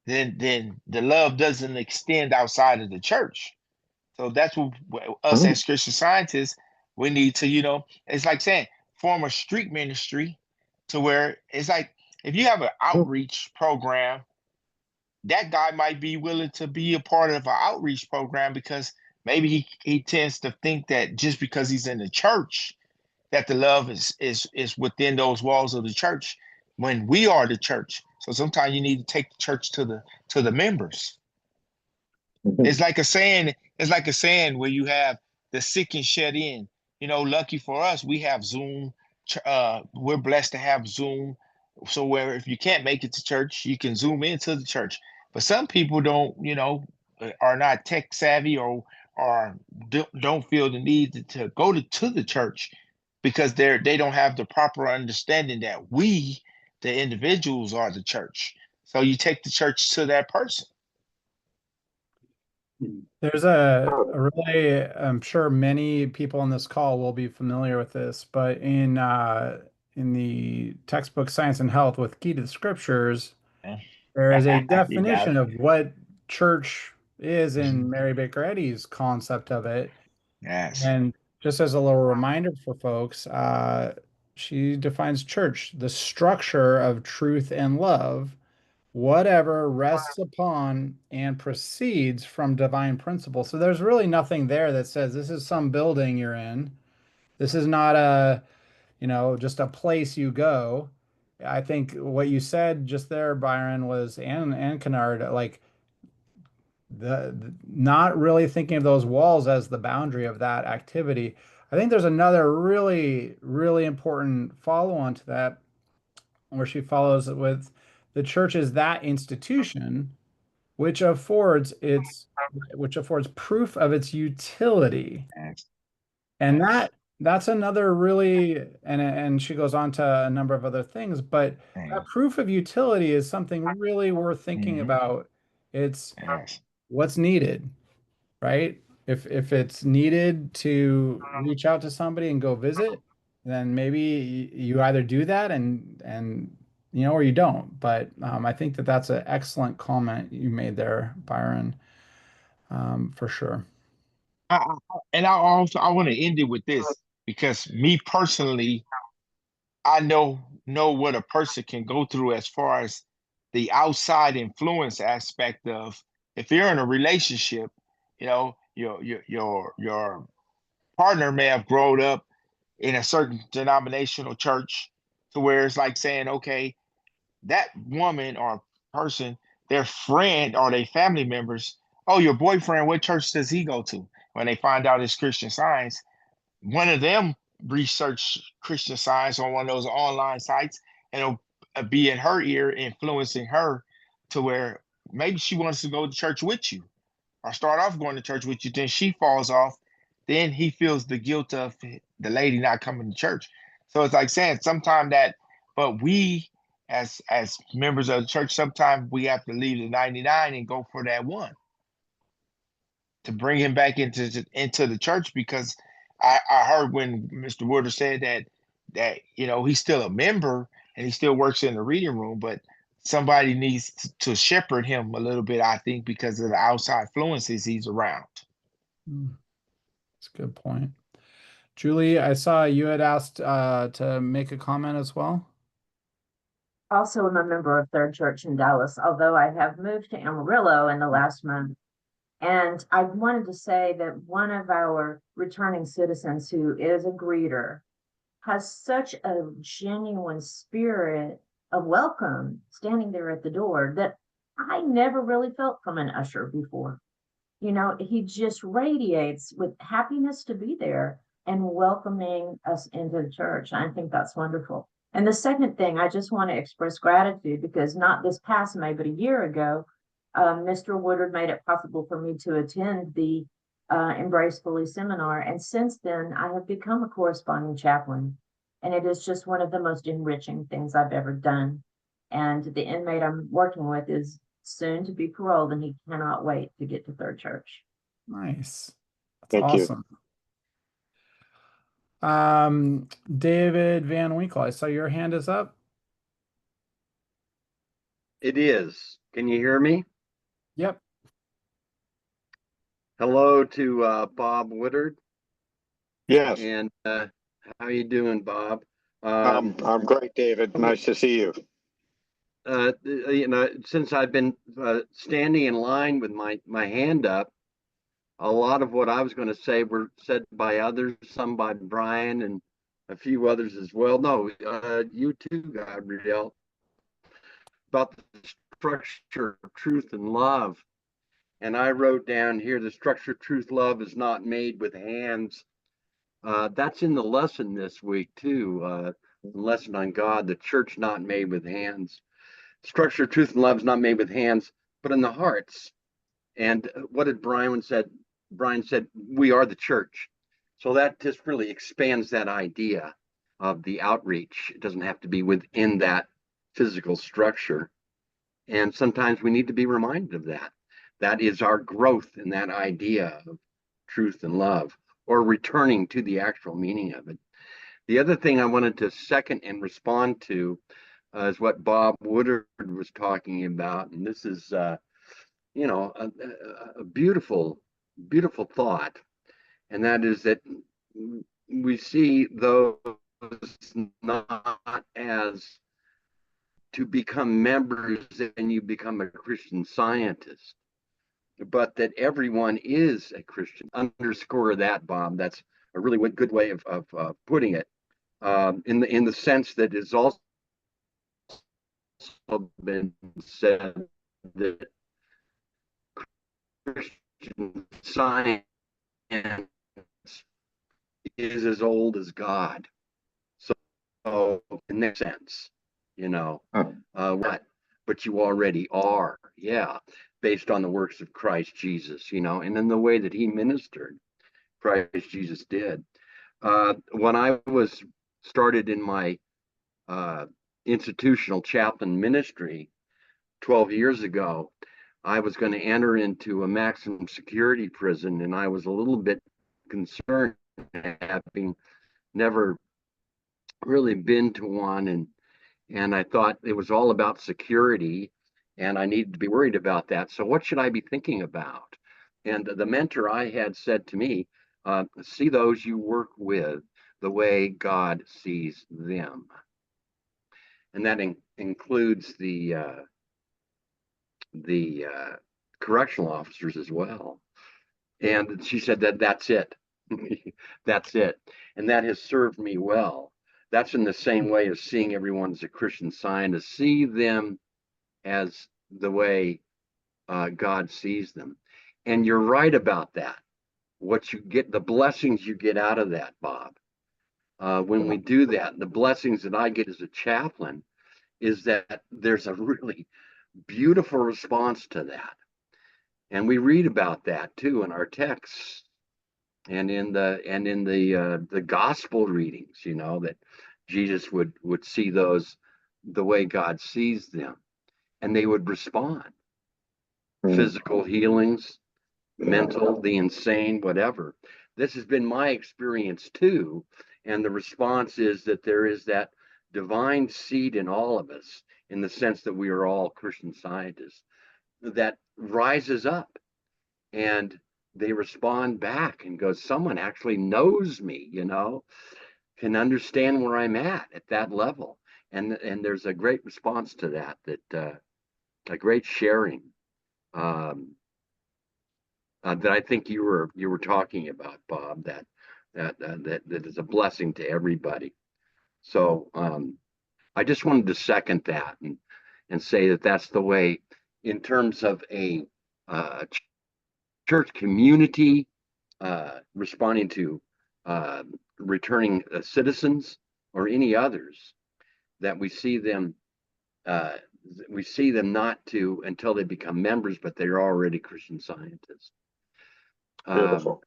[SPEAKER 10] then the love doesn't extend outside of the church. So that's what us as Christian Scientists, we need to, it's like saying form a street ministry to where it's like if you have an outreach program, that guy might be willing to be a part of an outreach program because maybe he tends to think that just because he's in the church, that the love is within those walls of the church when we are the church. So sometimes you need to take the church to the members. It's like a saying where you have the sick and shut in. Lucky for us, we have Zoom. We're blessed to have Zoom. So where if you can't make it to church, you can Zoom into the church. But some people don't, are not tech savvy or don't feel the need to go to the church because they don't have the proper understanding that we, the individuals, are the church. So you take the church to that person.
[SPEAKER 1] There's a really, I'm sure many people on this call will be familiar with this, but in the textbook Science and Health with Key to the Scriptures, there is a definition of what church is in Mary Baker Eddy's concept of it.
[SPEAKER 10] Yes.
[SPEAKER 1] And just as a little reminder for folks, she defines church, the structure of truth and love, whatever rests upon and proceeds from divine principle. So there's really nothing there that says this is some building you're in. This is not just a place you go. I think what you said just there, Byron, was and Kennard, like the not really thinking of those walls as the boundary of that activity. I think there's another really, really important follow-on to that, where she follows it with the church is that institution which affords proof of its utility.
[SPEAKER 10] Yes.
[SPEAKER 1] And
[SPEAKER 10] Yes.
[SPEAKER 1] that's another really, and she goes on to a number of other things, but that proof of utility is something really worth thinking about. It's
[SPEAKER 10] Yes.
[SPEAKER 1] what's needed, right? If it's needed to reach out to somebody and go visit, then maybe you either do that and or you don't. But I think that that's an excellent comment you made there, Byron, for sure.
[SPEAKER 10] And I want to end it with this, because me personally, I know what a person can go through as far as the outside influence aspect of, if you're in a relationship, your partner may have grown up in a certain denominational church, to where it's like saying, okay, that woman or person, their friend or their family members, oh, your boyfriend, what church does he go to? When they find out it's Christian Science, one of them research Christian Science on one of those online sites, and it'll be in her ear, influencing her to where maybe she wants to go to church with you, or start off going to church with you. Then she falls off. Then he feels the guilt of the lady not coming to church. So it's like saying sometimes that, but we as members of the church, sometimes we have to leave the 99 and go for that one to bring him back into the church. Because I heard when Mr. Woodard said that he's still a member and he still works in the reading room, but somebody needs to shepherd him a little bit, I think, because of the outside influences he's around.
[SPEAKER 1] That's a good point. Julie, I saw you had asked to make a comment as well.
[SPEAKER 11] Also, I'm a member of Third Church in Dallas, although I have moved to Amarillo in the last month. And I wanted to say that one of our returning citizens, who is a greeter, has such a genuine spirit of welcome standing there at the door that I never really felt from an usher before. He just radiates with happiness to be there and welcoming us into the church. I think that's wonderful. And the second thing, I just want to express gratitude, because not this past May, but a year ago, Mr. Woodard made it possible for me to attend the Embrace Fully seminar. And since then, I have become a corresponding chaplain. And it is just one of the most enriching things I've ever done. And the inmate I'm working with is soon to be paroled, and he cannot wait to get to Third Church.
[SPEAKER 1] Nice. That's
[SPEAKER 4] Thank you.
[SPEAKER 1] awesome. David Van Winkle, I saw your hand is up.
[SPEAKER 12] It is. Can you hear me?
[SPEAKER 1] Yep.
[SPEAKER 12] Hello to Bob Woodard.
[SPEAKER 4] Yes.
[SPEAKER 12] And how you doing, Bob?
[SPEAKER 4] I'm great, David. Nice to see you.
[SPEAKER 12] Since I've been standing in line with my hand up, a lot of what I was going to say were said by others, some by Brian and a few others as well. No, you too, Gabrielle, about the structure of truth and love. And I wrote down here, the structure of truth, love is not made with hands. That's in the lesson this week too. The lesson on God, the church not made with hands. Structure of truth and love is not made with hands, but in the hearts. And what did Brian said? Brian said, we are the church. So that just really expands that idea of the outreach. It doesn't have to be within that physical structure. And sometimes we need to be reminded of that. That is our growth in that idea of truth and love, or returning to the actual meaning of it. The other thing I wanted to second and respond to is what Bob Woodard was talking about. And this is, a beautiful, beautiful thought. And that is that we see those not as to become members and you become a Christian Scientist, but that everyone is a Christian. Underscore that, Bob. That's a really good way of putting it. In the sense that it's also been said that Christian Science is as old as God. So in that sense, what? But you already are, yeah, based on the works of Christ Jesus, and in the way that he ministered, Christ Jesus did. When I was started in my institutional chaplain ministry 12 years ago, I was going to enter into a maximum security prison, and I was a little bit concerned, having never really been to one, and I thought it was all about security, and I needed to be worried about that. So what should I be thinking about? And the mentor I had said to me, see those you work with the way God sees them. And that includes the correctional officers as well. And she said that's it. That's it. And that has served me well. That's in the same way as seeing everyone as a Christian Scientist, see them as the way God sees them. And you're right about that. What you get, the blessings you get out of that, Bob, when we do that, the blessings that I get as a chaplain is that there's a really beautiful response to that. And we read about that too in our texts and in the gospel readings, that Jesus would see those the way God sees them, and they would respond. Physical healings, mental, the insane, whatever. This has been my experience too, and the response is that there is that divine seed in all of us, in the sense that we are all Christian Scientists, that rises up, and they respond back and go, someone actually knows me, can understand where I'm at that level. And there's a great response to that a great sharing that I think you were talking about, Bob, that is a blessing to everybody. So I just wanted to second that and say that that's the way, in terms of a church community responding to returning citizens or any others, that we see them not to until they become members, but they're already Christian Scientists.
[SPEAKER 4] Beautiful.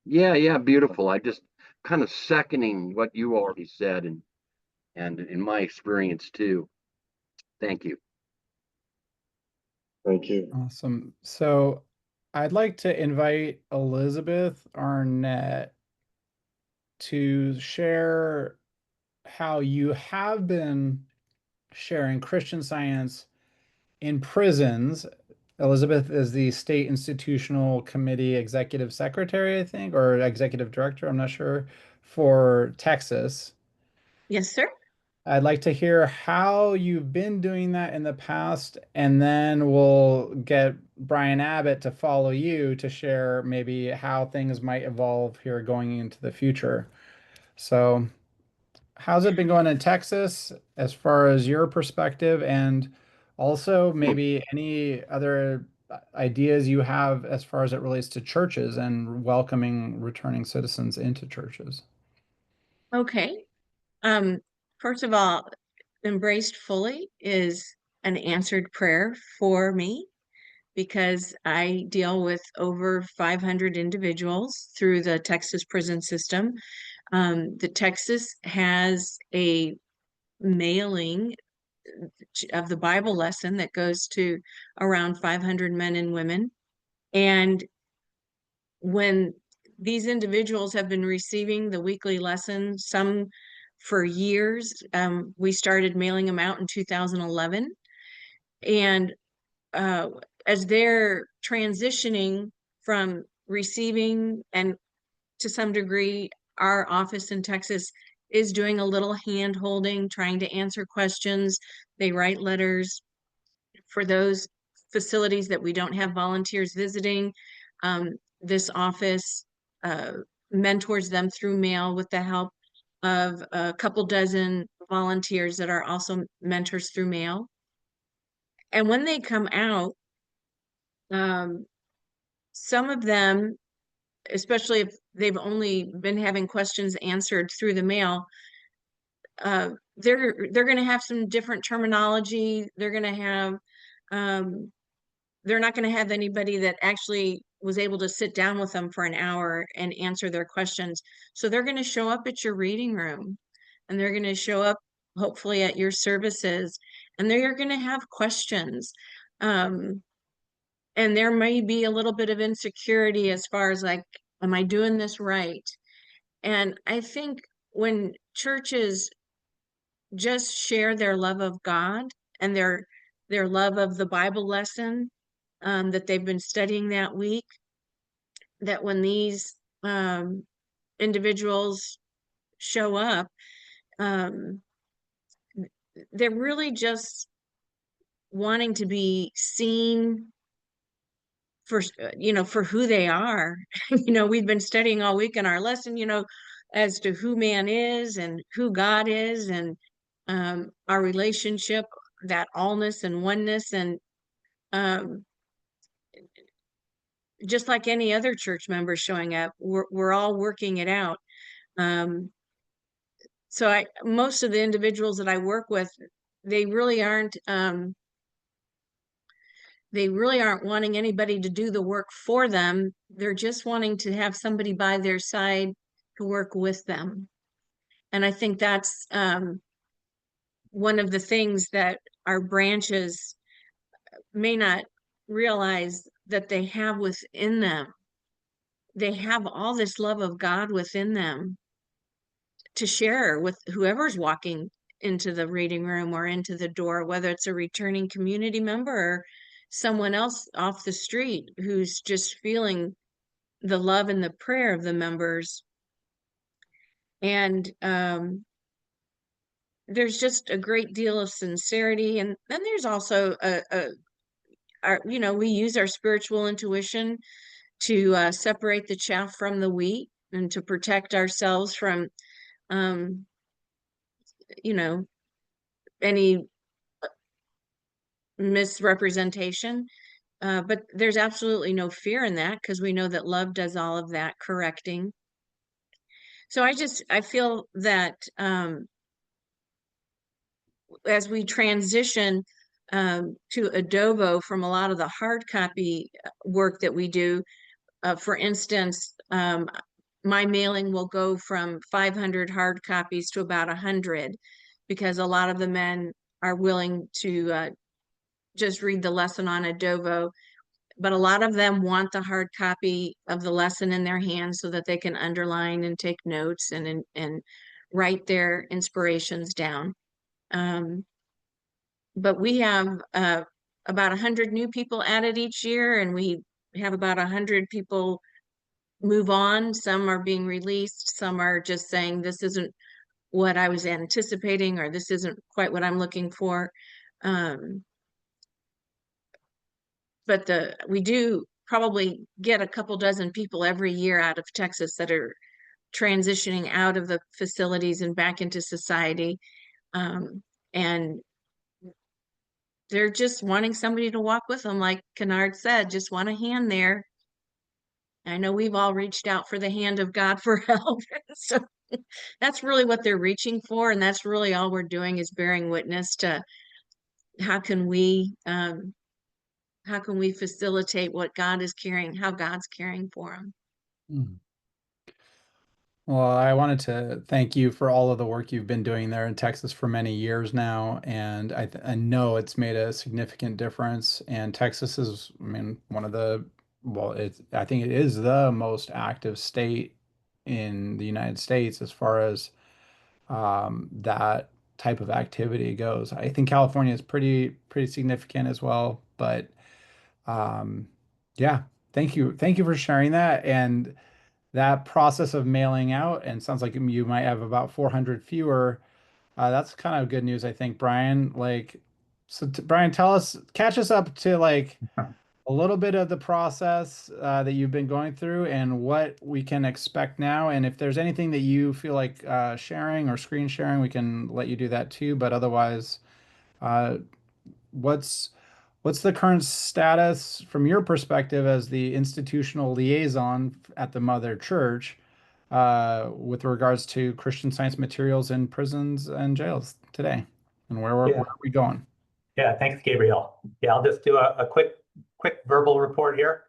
[SPEAKER 12] Yeah, beautiful. I just kind of seconding what you already said, and in my experience too. Thank you.
[SPEAKER 4] Thank you.
[SPEAKER 1] Awesome. So I'd like to invite Elizabeth Arnett to share how you have been sharing Christian Science in prisons. Elizabeth is the State Institutional Committee Executive Secretary, I think, or Executive Director, I'm not sure, for Texas.
[SPEAKER 13] Yes, sir.
[SPEAKER 1] I'd like to hear how you've been doing that in the past, and then we'll get Brian Abbott to follow you to share maybe how things might evolve here going into the future. So, how's it been going in Texas as far as your perspective, and also maybe any other ideas you have as far as it relates to churches and welcoming returning citizens into churches?
[SPEAKER 13] Okay. First of all, embraced fully is an answered prayer for me, because I deal with over 500 individuals through the Texas prison system. The Texas has a mailing of the Bible lesson that goes to around 500 men and women. And when these individuals have been receiving the weekly lesson, some for years, we started mailing them out in 2011. And as they're transitioning from receiving, and to some degree, our office in Texas is doing a little hand holding, trying to answer questions. They write letters for those facilities that we don't have volunteers visiting. This office mentors them through mail with the help of a couple dozen volunteers that are also mentors through mail. And when they come out, some of them especially if they've only been having questions answered through the mail, they're going to have some different terminology. They're going to have, they're not going to have anybody that actually was able to sit down with them for an hour and answer their questions. So they're going to show up at your reading room, and they're going to show up hopefully at your services, and they're going to have questions. And there may be a little bit of insecurity as far as like, am I doing this right? And I think when churches just share their love of God and their love of the Bible lesson that they've been studying that week, that when these individuals show up, they're really just wanting to be seen for, for who they are. We've been studying all week in our lesson, as to who man is and who God is, and our relationship, that allness and oneness, and just like any other church member showing up, we're all working it out. So most of the individuals that I work with, they really aren't wanting anybody to do the work for them. They're just wanting to have somebody by their side to work with them. And I think that's one of the things that our branches may not realize that they have within them. They have all this love of God within them to share with whoever's walking into the reading room or into the door, whether it's a returning community member or someone else off the street who's just feeling the love and the prayer of the members. And there's just a great deal of sincerity. And then there's also we use our spiritual intuition to separate the chaff from the wheat and to protect ourselves from, any misrepresentation. But there's absolutely no fear in that, because we know that love does all of that correcting. So I feel that as we transition to Adobo from a lot of the hard copy work that we do, for instance, my mailing will go from 500 hard copies to about 100, because a lot of the men are willing to just read the lesson on Adobo, but a lot of them want the hard copy of the lesson in their hands so that they can underline and take notes and write their inspirations down. But we have about 100 new people added each year, and we have about 100 people move on. Some are being released. Some are just saying, this isn't what I was anticipating, or this isn't quite what I'm looking for. But we do probably get a couple dozen people every year out of Texas that are transitioning out of the facilities and back into society. And they're just wanting somebody to walk with them. Like Kennard said, just want a hand there. I know we've all reached out for the hand of God for help. So that's really what they're reaching for. And that's really all we're doing, is bearing witness to how can we facilitate what God is caring, how God's caring for them.
[SPEAKER 1] Well, I wanted to thank you for all of the work you've been doing there in Texas for many years now, and I know it's made a significant difference. And Texas is, I mean, one of the, well, I think it is the most active state in the United States as far as that type of activity goes. I think California is pretty significant as well, but yeah, thank you for sharing that. And that process of mailing out, and sounds like you might have about 400 fewer. That's kind of good news, I think, Brian. Like, so Brian, catch us up to like a little bit of the process that you've been going through and what we can expect now. And if there's anything that you feel like sharing or screen sharing, we can let you do that too. But otherwise, what's what's the current status from your perspective as the institutional liaison at the mother church with regards to Christian Science materials in prisons and jails today? And where are we going?
[SPEAKER 5] Yeah, thanks, Gabriel. Yeah, I'll just do a quick verbal report here.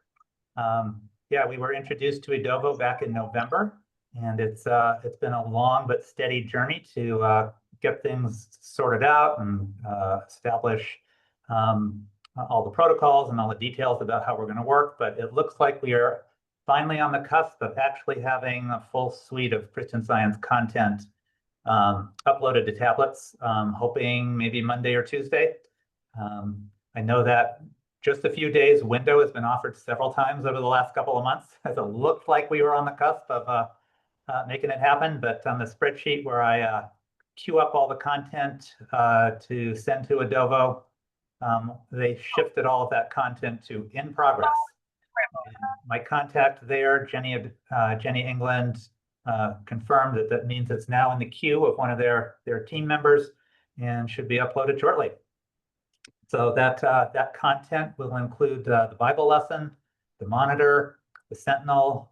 [SPEAKER 5] Yeah, we were introduced to Edovo back in November, and it's been a long but steady journey to get things sorted out and establish all the protocols and all the details about how we're going to work. But it looks like we are finally on the cusp of actually having a full suite of Christian Science content uploaded to tablets, hoping maybe Monday or Tuesday. I know that just a few days window has been offered several times over the last couple of months, as it looked like we were on the cusp of making it happen. But on the spreadsheet where I queue up all the content to send to Adovo, they shifted all of that content to in progress. And my contact there, Jenny England, confirmed that that means it's now in the queue of one of their team members and should be uploaded shortly. So that content will include the Bible lesson, the Monitor, the Sentinel,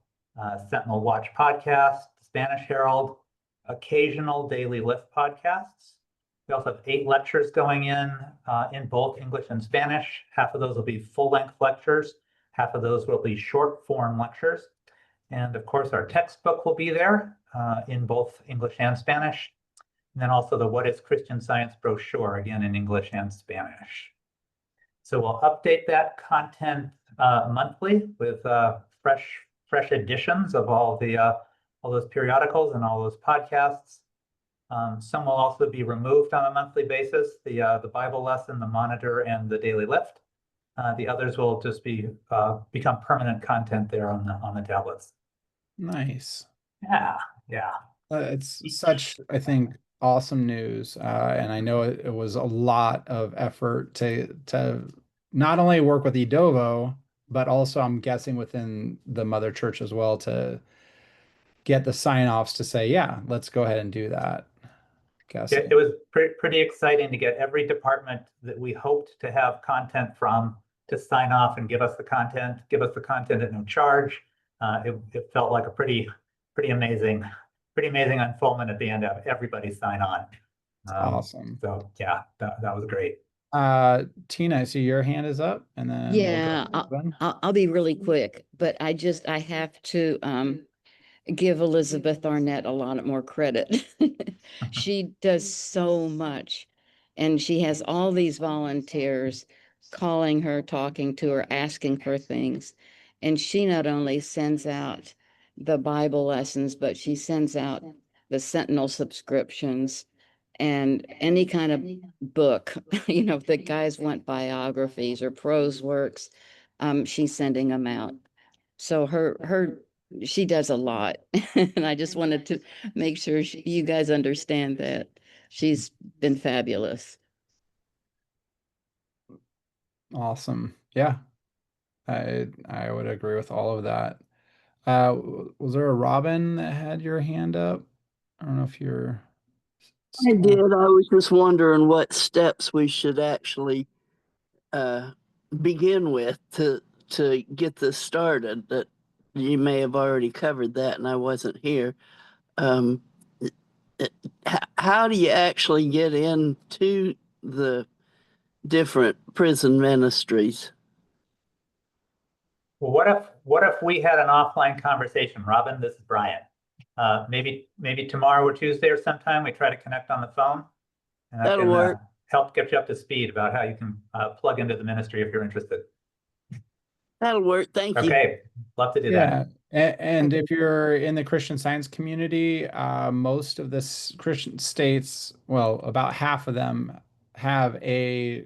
[SPEAKER 5] Sentinel Watch podcast, Spanish Herald, occasional daily lift podcasts. We also have 8 lectures going in both English and Spanish. Half of those will be full-length lectures. Half of those will be short-form lectures. And of course, our textbook will be there in both English and Spanish. And then also the What is Christian Science brochure, again in English and Spanish. So we'll update that content monthly with fresh editions of all those periodicals and all those podcasts. Some will also be removed on a monthly basis, the Bible lesson, the Monitor, and the Daily Lift. The others will just become permanent content there on the tablets.
[SPEAKER 1] Nice.
[SPEAKER 5] Yeah.
[SPEAKER 1] It's such, I think, awesome news, and I know it was a lot of effort to not only work with Edovo, but also I'm guessing within the mother church as well to get the sign-offs to say, yeah, let's go ahead and do that. Guessing.
[SPEAKER 5] It was pretty exciting to get every department that we hoped to have content from to sign off and give us the content at no charge. It felt like a pretty amazing unfoldment at the end of everybody sign on.
[SPEAKER 1] Awesome.
[SPEAKER 5] So yeah, that was great.
[SPEAKER 1] Tina, I see your hand is up, and then
[SPEAKER 14] Yeah,
[SPEAKER 1] we'll
[SPEAKER 14] I'll be really quick, but I have to give Elizabeth Arnett a lot more credit. She does so much, and she has all these volunteers calling her, talking to her, asking for things. And she not only sends out the Bible lessons, but she sends out the Sentinel subscriptions and any kind of book, if the guys want biographies or prose works, she's sending them out. So she does a lot. And I just wanted to make sure you guys understand that she's been fabulous.
[SPEAKER 1] Awesome. Yeah, I would agree with all of that. Was there a Robin that had your hand up? I don't know if you're
[SPEAKER 15] I did. I was just wondering what steps we should actually begin with to get this started. That you may have already covered that, and I wasn't here. How do you actually get into the different prison ministries?
[SPEAKER 5] Well, what if we had an offline conversation, Robin? This is Brian. Maybe tomorrow or Tuesday or sometime we try to connect on the phone, and I
[SPEAKER 15] That'll
[SPEAKER 5] can
[SPEAKER 15] work.
[SPEAKER 5] Help get you up to speed about how you can plug into the ministry if you're interested.
[SPEAKER 15] That'll work. Thank you.
[SPEAKER 5] Okay, love to do that.
[SPEAKER 1] And if you're in the Christian Science community, most of the Christian states, well, about half of them have a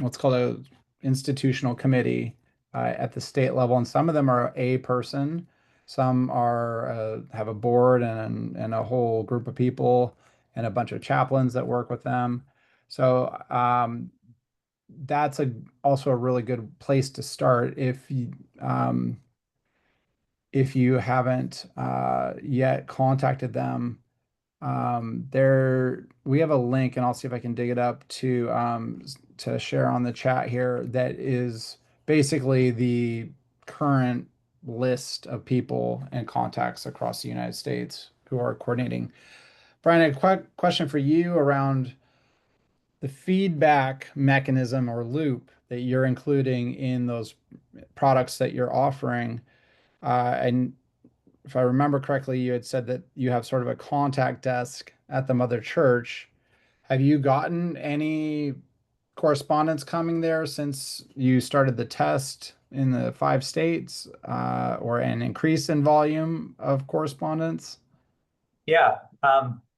[SPEAKER 1] what's called a institutional committee at the state level, and some of them are a person, some are have a board and a whole group of people and a bunch of chaplains that work with them. So that's also a really good place to start if you haven't yet contacted them. we have a link, and I'll see if I can dig it up to share on the chat here. That is basically the current list of people and contacts across the United States who are coordinating. Brian, a question for you around the feedback mechanism or loop that you're including in those products that you're offering. And if I remember correctly, you had said that you have sort of a contact desk at the mother church. Have you gotten any correspondence coming there since you started the test in the 5 states, or an increase in volume of correspondence?
[SPEAKER 5] Yeah,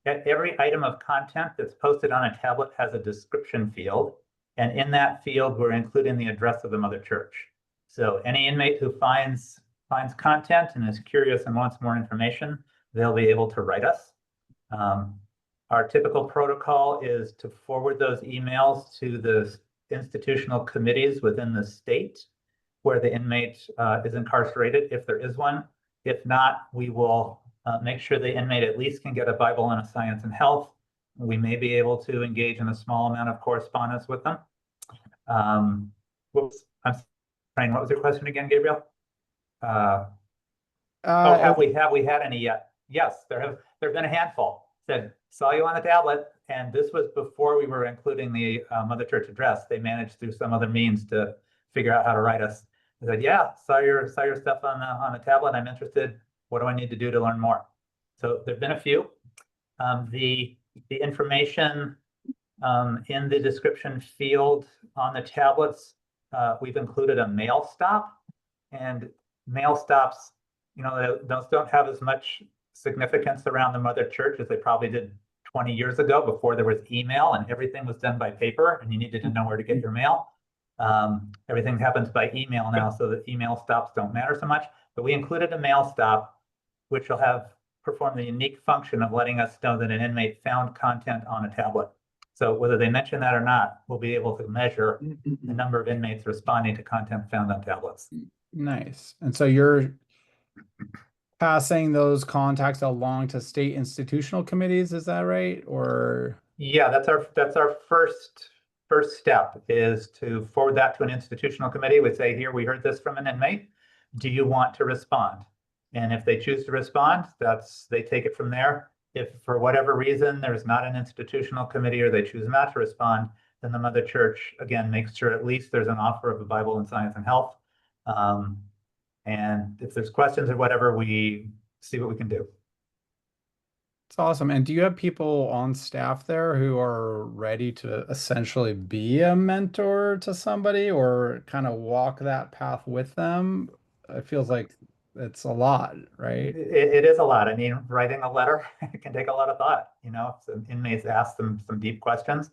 [SPEAKER 5] every item of content that's posted on a tablet has a description field. And in that field, we're including the address of the mother church. So any inmate who finds content and is curious and wants more information, they'll be able to write us. Our typical protocol is to forward those emails to the institutional committees within the state where the inmate is incarcerated, if there is one. If not, we will make sure the inmate at least can get a Bible and a science and health. We may be able to engage in a small amount of correspondence with them. Whoops, I'm sorry, what was your question again, Gabriel? Have we had any yet? Yes, there have been a handful. Said, saw you on the tablet, and this was before we were including the Mother Church address. They managed through some other means to figure out how to write us. I said, yeah, saw your stuff on the tablet. I'm interested. What do I need to do to learn more? So there've been a few. The information in the description field on the tablets, we've included a mail stop, and mail stops, those don't have as much significance around the mother church as they probably did 20 years ago, before there was email and everything was done by paper and you needed to know where to get your mail. Everything happens by email now, so the email stops don't matter so much. But we included a mail stop, which will perform the unique function of letting us know that an inmate found content on a tablet. So whether they mention that or not, we'll be able to measure the number of inmates responding to content found on tablets.
[SPEAKER 1] Nice. And so you're passing those contacts along to state institutional committees, is that right? Or
[SPEAKER 5] yeah, that's our first step, is to forward that to an institutional committee. We say, here, we heard this from an inmate. Do you want to respond? And if they choose to respond, they take it from there. If for whatever reason there's not an institutional committee or they choose not to respond, then the mother church again makes sure at least there's an offer of a Bible and science and health. And if there's questions or whatever, we see what we can do.
[SPEAKER 1] It's awesome. And do you have people on staff there who are ready to essentially be a mentor to somebody or kind of walk that path with them? It feels like it's a lot, right?
[SPEAKER 5] It is a lot. I mean, writing a letter can take a lot of thought. Some inmates ask them some deep questions.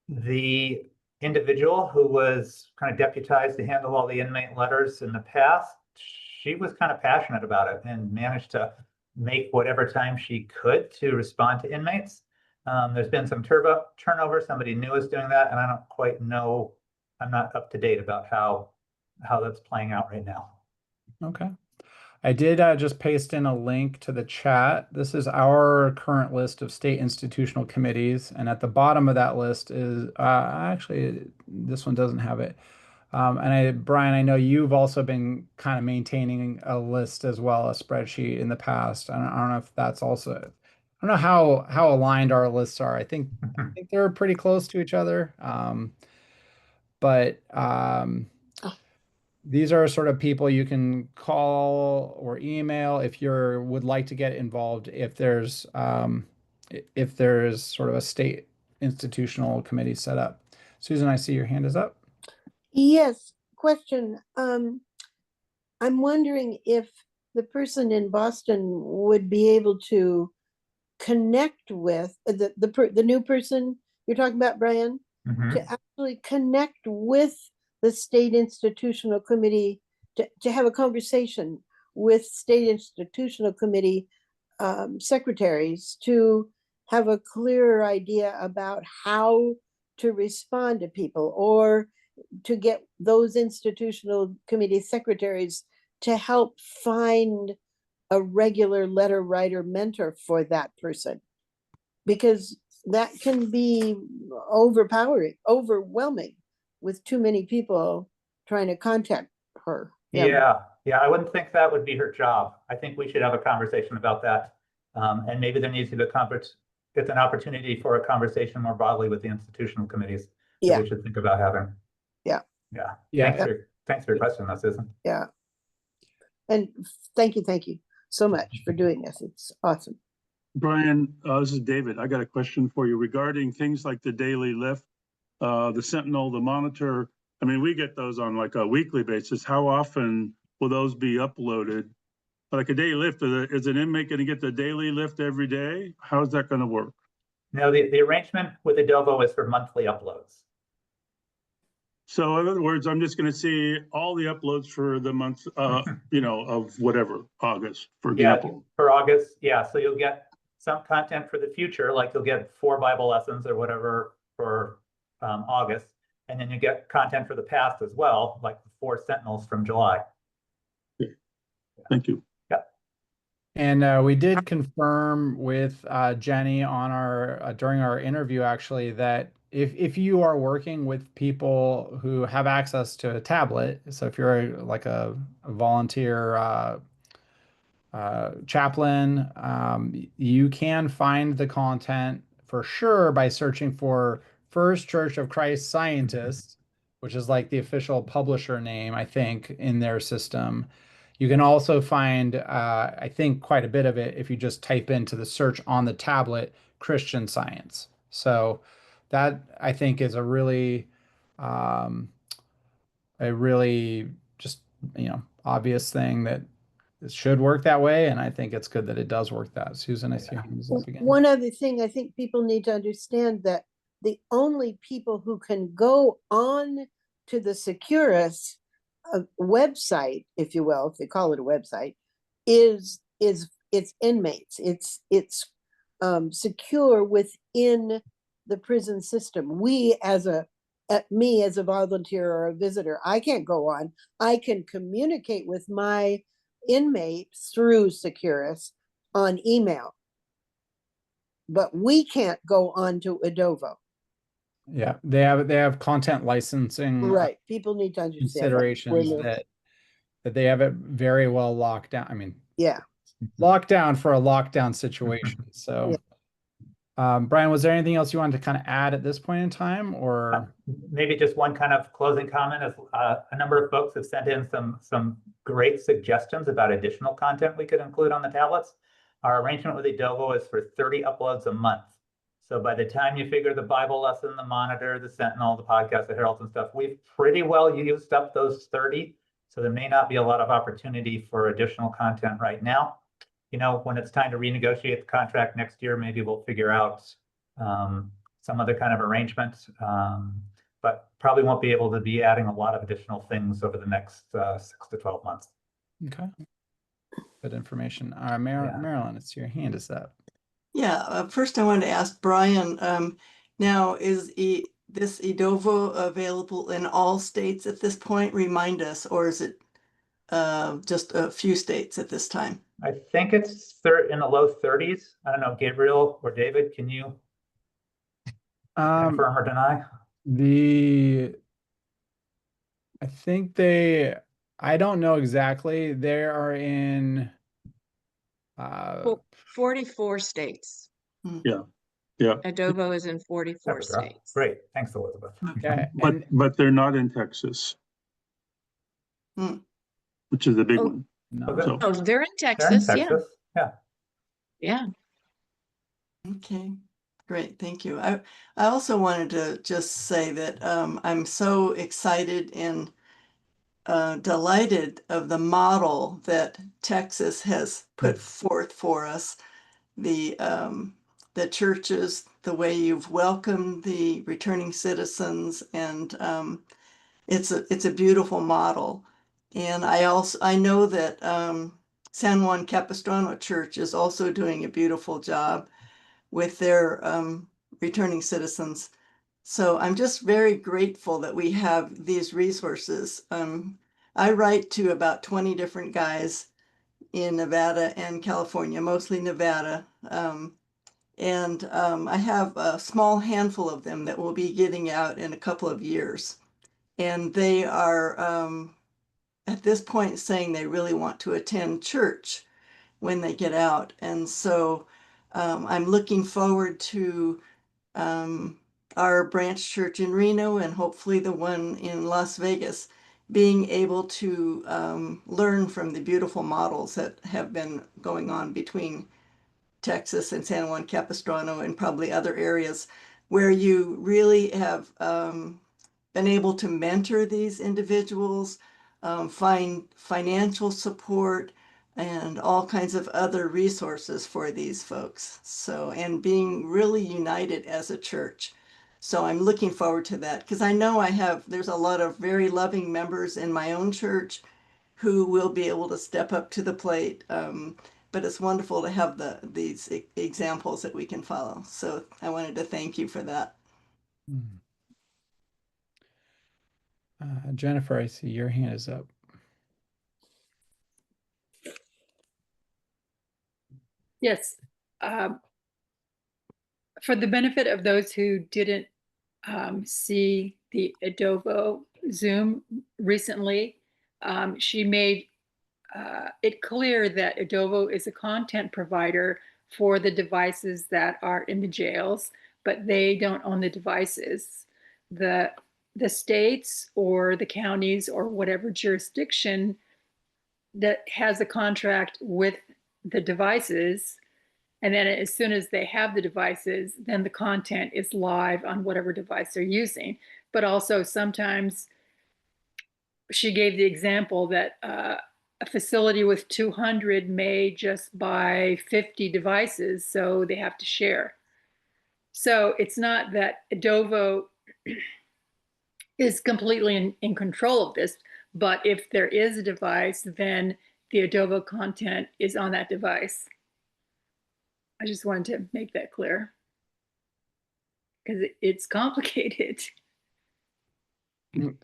[SPEAKER 5] The individual who was kind of deputized to handle all the inmate letters in the past, she was kind of passionate about it and managed to make whatever time she could to respond to inmates. There's been some turnover. Somebody new is doing that, and I don't quite know. I'm not up to date about how that's playing out right now.
[SPEAKER 1] Okay. I did just paste in a link to the chat. This is our current list of state institutional committees. And at the bottom of that list is, actually, this one doesn't have it. Brian, I know you've also been kind of maintaining a list as well, a spreadsheet in the past. I don't know if that's also, I don't know how aligned our lists are. I think they're pretty close to each other. These are sort of people you can call or email if you would like to get involved, if there's sort of a state institutional committee set up. Susan, I see your hand is up.
[SPEAKER 3] Yes, question. I'm wondering if the person in Boston would be able to connect with the new person you're talking about, Brian, to actually connect with the state institutional committee, to have a conversation with state institutional committee secretaries to have a clearer idea about how to respond to people, or to get those institutional committee secretaries to help find a regular letter writer mentor for that person, because that can be overwhelming with too many people trying to contact her.
[SPEAKER 5] Yeah, I wouldn't think that would be her job. I think we should have a conversation about that. And maybe there needs to be it's an opportunity for a conversation more broadly with the institutional committees that we should think about having.
[SPEAKER 3] Yeah.
[SPEAKER 5] Thanks for your question, though, Susan.
[SPEAKER 3] Yeah. And thank you so much for doing this. It's awesome.
[SPEAKER 6] Brian, this is David. I got a question for you regarding things like the daily lift, the Sentinel, the Monitor. I mean, we get those on like a weekly basis. How often will those be uploaded? Like a daily lift, is an inmate going to get the daily lift every day? How's that going to work?
[SPEAKER 5] No, the arrangement with Adobo is for monthly uploads.
[SPEAKER 6] So in other words, I'm just going to see all the uploads for the month, of whatever, August, for example.
[SPEAKER 5] For August, so you'll get some content for the future, like you'll get 4 Bible lessons or whatever for August, and then you get content for the past as well, like the 4 Sentinels from July.
[SPEAKER 6] Thank you.
[SPEAKER 1] And we did confirm with Jenny on our during our interview, actually, that if you are working with people who have access to a tablet, so if you're like a volunteer chaplain, you can find the content for sure by searching for First Church of Christ Scientists, which is like the official publisher name, I think, in their system. You can also find, I think, quite a bit of it if you just type into the search on the tablet, Christian Science. So that, I think, is a really just, obvious thing that it should work that way. And I think it's good that it does work that. Susan, I see your hands up again.
[SPEAKER 3] One other thing I think people need to understand, that the only people who can go on to the Securus website, if you will, if they call it a website, is it's inmates. It's secure within the prison system. Me as a volunteer or a visitor, I can't go on. I can communicate with my inmates through Securus on email, but we can't go on to Adovo.
[SPEAKER 1] Yeah, they have content licensing
[SPEAKER 3] Right. People need to understand
[SPEAKER 1] considerations that they have it very well locked down. I mean, locked down for a lockdown situation. So Brian, was there anything else you wanted to kind of add at this point in time, or
[SPEAKER 5] maybe just one kind of closing comment? Is a number of folks have sent in some great suggestions about additional content we could include on the tablets. Our arrangement with Adobo is for 30 uploads a month. So by the time you figure the Bible lesson, the Monitor, the Sentinel, the podcast, the Heralds and stuff, we've pretty well used up those 30. So there may not be a lot of opportunity for additional content right now. When it's time to renegotiate the contract next year, maybe we'll figure out some other kind of arrangement, but probably won't be able to be adding a lot of additional things over the next 6 to 12 months.
[SPEAKER 1] Okay. Good information. Marilyn, it's your hand is up.
[SPEAKER 16] Yeah, first I wanted to ask Brian, now is this Adovo available in all states at this point? Remind us, or is it just a few states at this time?
[SPEAKER 5] I think it's in the low 30s. I don't know, Gabriel or David, can you confirm or deny?
[SPEAKER 1] I don't know exactly. They are in
[SPEAKER 13] 44 states.
[SPEAKER 6] Yeah.
[SPEAKER 13] Adobo is in 44 states.
[SPEAKER 5] Great, thanks, Elizabeth.
[SPEAKER 1] Okay,
[SPEAKER 6] but they're not in Texas, which is the big one.
[SPEAKER 1] No.
[SPEAKER 13] Oh, they're in Texas. Yeah.
[SPEAKER 16] Okay, great, thank you. I also wanted to just say that I'm so excited and delighted of the model that Texas has put forth for us. The churches, the way you've welcomed the returning citizens, and it's a beautiful model. And I know that San Juan Capistrano Church is also doing a beautiful job with their returning citizens. So I'm just very grateful that we have these resources. I write to about 20 different guys in Nevada and California, mostly Nevada. I have a small handful of them that will be getting out in a couple of years. And they are at this point saying they really want to attend church when they get out. And so I'm looking forward to our branch church in Reno and hopefully the one in Las Vegas being able to learn from the beautiful models that have been going on between Texas and San Juan Capistrano and probably other areas where you really have been able to mentor these individuals, find financial support, and all kinds of other resources for these folks. So, and being really united as a church. So I'm looking forward to that because I know there's a lot of very loving members in my own church who will be able to step up to the plate. But it's wonderful to have these examples that we can follow. So I wanted to thank you for that.
[SPEAKER 1] Jennifer, I see your hand is up.
[SPEAKER 9] Yes. For the benefit of those who didn't see the Adovo Zoom recently, she made it clear that Adovo is a content provider for the devices that are in the jails, but they don't own the devices. The states or the counties or whatever jurisdiction that has a contract with the devices, and then as soon as they have the devices, then the content is live on whatever device they're using. But also sometimes she gave the example that a facility with 200 may just buy 50 devices, so they have to share. So it's not that Adovo is completely in control of this, but if there is a device, then the Adovo content is on that device. I just wanted to make that clear because it's complicated.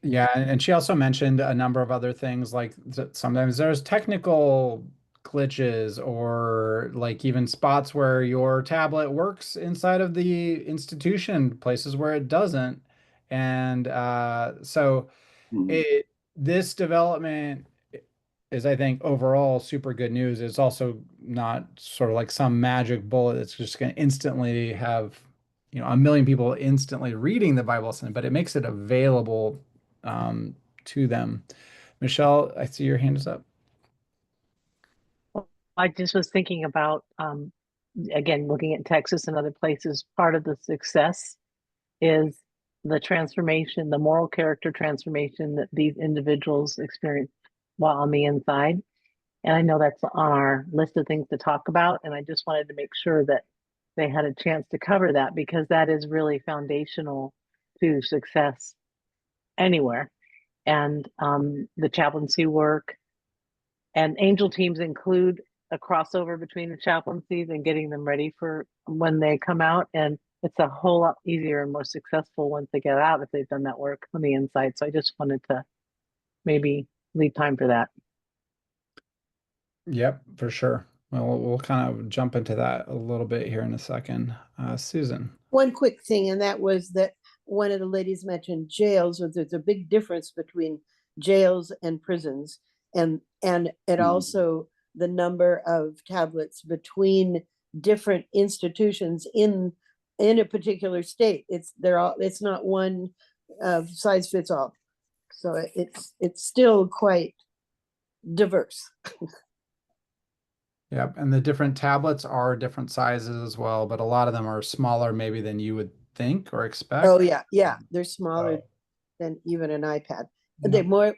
[SPEAKER 1] Yeah, and she also mentioned a number of other things like sometimes there's technical glitches or like even spots where your tablet works inside of the institution, places where it doesn't. And so this development is, I think, overall super good news. It's also not sort of like some magic bullet that's just going to instantly have, a million people instantly reading the Bible lesson, but it makes it available to them. Michelle, I see your hand is up.
[SPEAKER 17] I just was thinking about, again, looking at Texas and other places, part of the success is the transformation, the moral character transformation that these individuals experience while on the inside. And I know that's on our list of things to talk about. And I just wanted to make sure that they had a chance to cover that because that is really foundational to success anywhere. And the chaplaincy work and angel teams include a crossover between the chaplaincies and getting them ready for when they come out. And it's a whole lot easier and more successful once they get out if they've done that work on the inside. So I just wanted to maybe leave time for that.
[SPEAKER 1] Yep, for sure. Well, we'll kind of jump into that a little bit here in a second. Susan.
[SPEAKER 3] One quick thing, and that was that one of the ladies mentioned jails. There's a big difference between jails and prisons, and it also the number of tablets between different institutions in a particular state. It's not one size fits all. So it's still quite diverse.
[SPEAKER 1] Yep, and the different tablets are different sizes as well, but a lot of them are smaller maybe than you would think or expect.
[SPEAKER 3] Oh yeah, they're smaller than even an iPad. They're more.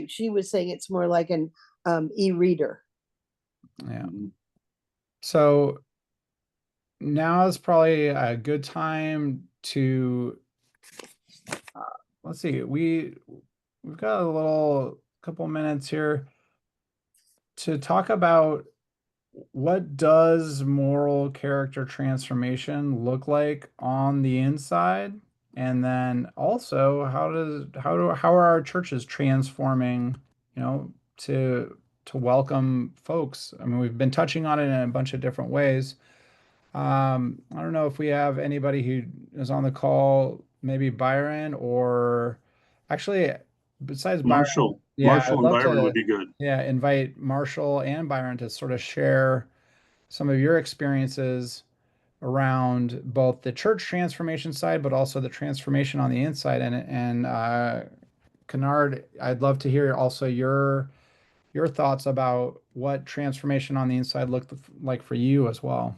[SPEAKER 3] She was saying it's more like an e-reader.
[SPEAKER 1] Yeah. So now is probably a good time to let's see. We've got a couple minutes here to talk about what does moral character transformation look like on the inside, and then also how are our churches transforming, to to welcome folks. I mean, we've been touching on it in a bunch of different ways. I don't know if we have anybody who is on the call, maybe Byron, or actually besides Byron,
[SPEAKER 6] Marshall,
[SPEAKER 1] yeah, I'd
[SPEAKER 6] Marshall and
[SPEAKER 1] love
[SPEAKER 6] Byron would
[SPEAKER 1] to,
[SPEAKER 6] be good.
[SPEAKER 1] yeah, invite Marshall and Byron to sort of share some of your experiences around both the church transformation side, but also the transformation on the inside. And Kennard, I'd love to hear also your thoughts about what transformation on the inside looked like for you as well.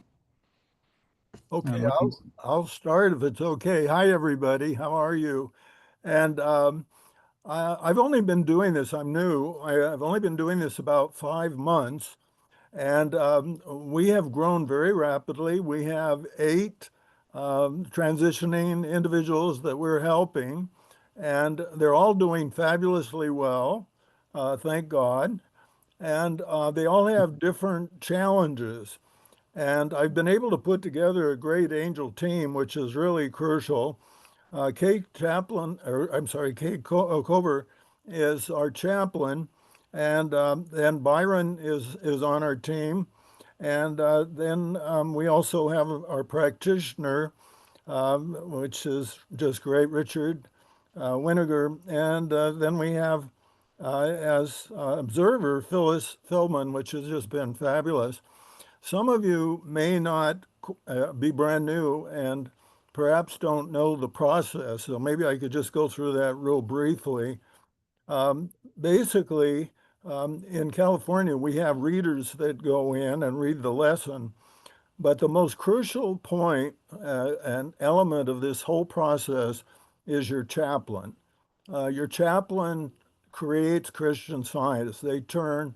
[SPEAKER 18] Okay,
[SPEAKER 1] Looking,
[SPEAKER 18] I'll start if it's okay. Hi, everybody. How are you? And I've only been doing this. I'm new. I've only been doing this about 5 months, and we have grown very rapidly. We have 8 transitioning individuals that we're helping, and they're all doing fabulously well. Thank God. And they all have different challenges. And I've been able to put together a great angel team, which is really crucial. Kate Chaplin, or I'm sorry, Kate Cover is our chaplain, and then Byron is on our team, and then we also have our practitioner, which is just great, Richard Winiger, and then we have as observer Phyllis Philman, which has just been fabulous. Some of you may not be brand new and perhaps don't know the process, so maybe I could just go through that real briefly. Basically, in California, we have readers that go in and read the lesson, but the most crucial point and element of this whole process is your chaplain. Your chaplain creates Christian Science. They turn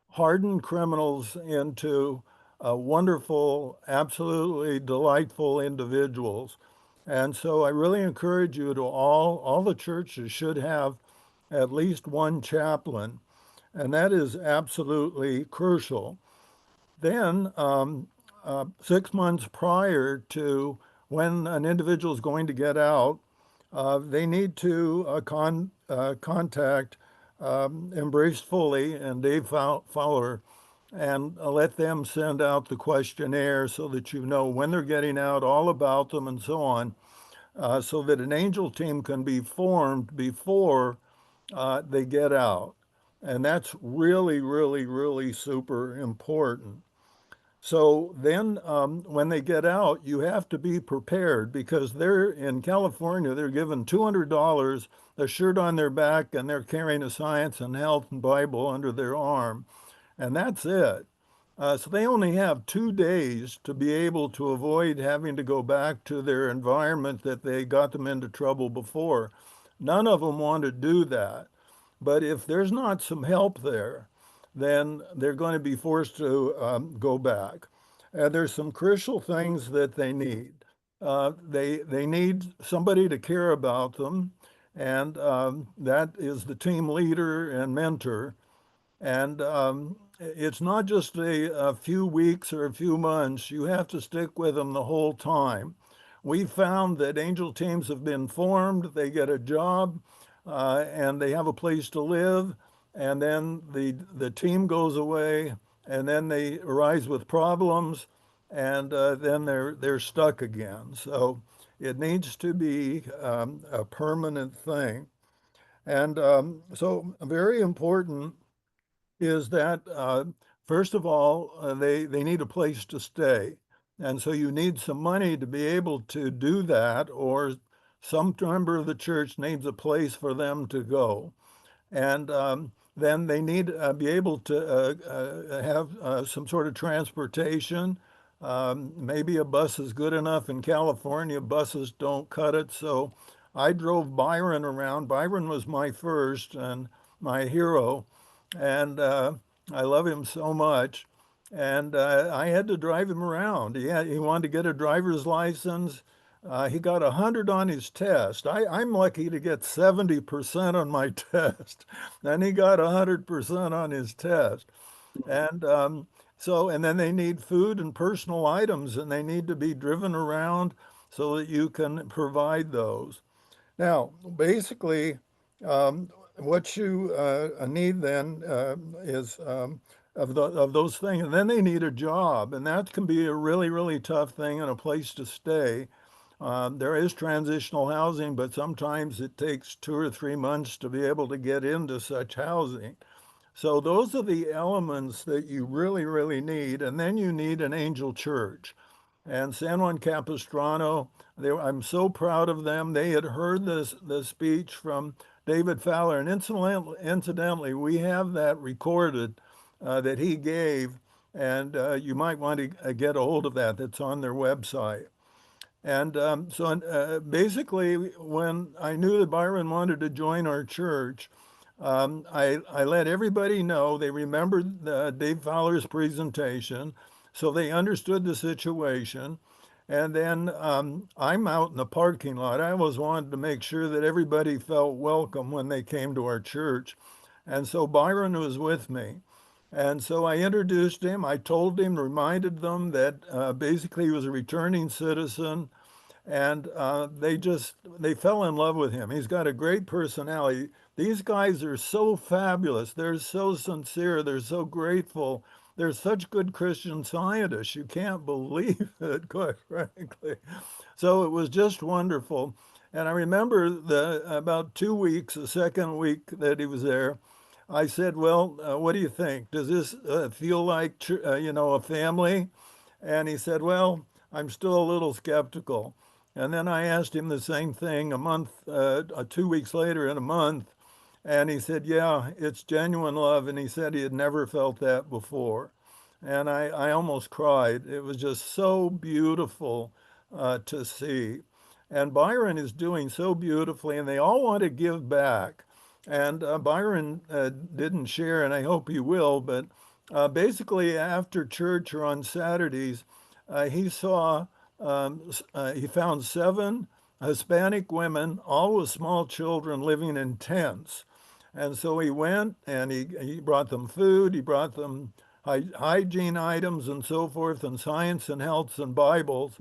[SPEAKER 18] hardened criminals into wonderful, absolutely delightful individuals. And so I really encourage you to all the churches should have at least one chaplain, and that is absolutely crucial. Then, 6 months prior to when an individual is going to get out, they need to contact Embrace Fully and Dave Fowler and let them send out the questionnaire so that you know when they're getting out, all about them, and so on, so that an angel team can be formed before they get out. And that's really, really, really super important. So then when they get out, you have to be prepared because they're in California, they're given $200, a shirt on their back, and they're carrying a Science and Health and Bible under their arm. And that's it. So they only have 2 days to be able to avoid having to go back to their environment that they got them into trouble before. None of them want to do that. But if there's not some help there, then they're going to be forced to go back. And there's some crucial things that they need. They need somebody to care about them, and that is the team leader and mentor. And it's not just a few weeks or a few months. You have to stick with them the whole time. We found that angel teams have been formed, they get a job, and they have a place to live, and then the team goes away, and then they arise with problems, and then they're stuck again. So it needs to be a permanent thing. And so very important is that first of all, they need a place to stay. And so you need some money to be able to do that, or some member of the church needs a place for them to go. And then they need to be able to have some sort of transportation. Maybe a bus is good enough. In California, buses don't cut it. So I drove Byron around. Byron was my first and my hero. And I love him so much. And I had to drive him around. He wanted to get a driver's license. He got 100 on his test. I'm lucky to get 70% on my test. And he got 100% on his test. And and then they need food and personal items, and they need to be driven around so that you can provide those. Now, basically, what you need then is of those things, and then they need a job, and that can be a really, really tough thing and a place to stay. There is transitional housing, but sometimes it takes 2 or 3 months to be able to get into such housing. So those are the elements that you really, really need. And then you need an angel church. And San Juan Capistrano, I'm so proud of them. They had heard the speech from David Fowler. And incidentally, we have that recorded that he gave. And you might want to get a hold of that. That's on their website. And basically, when I knew that Byron wanted to join our church, I let everybody know. They remembered Dave Fowler's presentation, so they understood the situation. And then I'm out in the parking lot. I always wanted to make sure that everybody felt welcome when they came to our church. And so Byron was with me. And so I introduced him. I told him, reminded them that basically he was a returning citizen, and they fell in love with him. He's got a great personality. These guys are so fabulous. They're so sincere. They're so grateful. They're such good Christian scientists. You can't believe it, quite frankly. So it was just wonderful. And I remember about 2 weeks, the second week that he was there, I said, well, what do you think? Does this feel like, a family? And he said, well, I'm still a little skeptical. And then I asked him the same thing 2 weeks later in a month. And he said, yeah, it's genuine love. And he said he had never felt that before. And I almost cried. It was just so beautiful to see. And Byron is doing so beautifully, and they all want to give back. And Byron didn't share, and I hope he will, but basically after church or on Saturdays, he saw, he found 7 Hispanic women, all with small children living in tents. And so he went and he brought them food, he brought them hygiene items and so forth, and science and health and Bibles.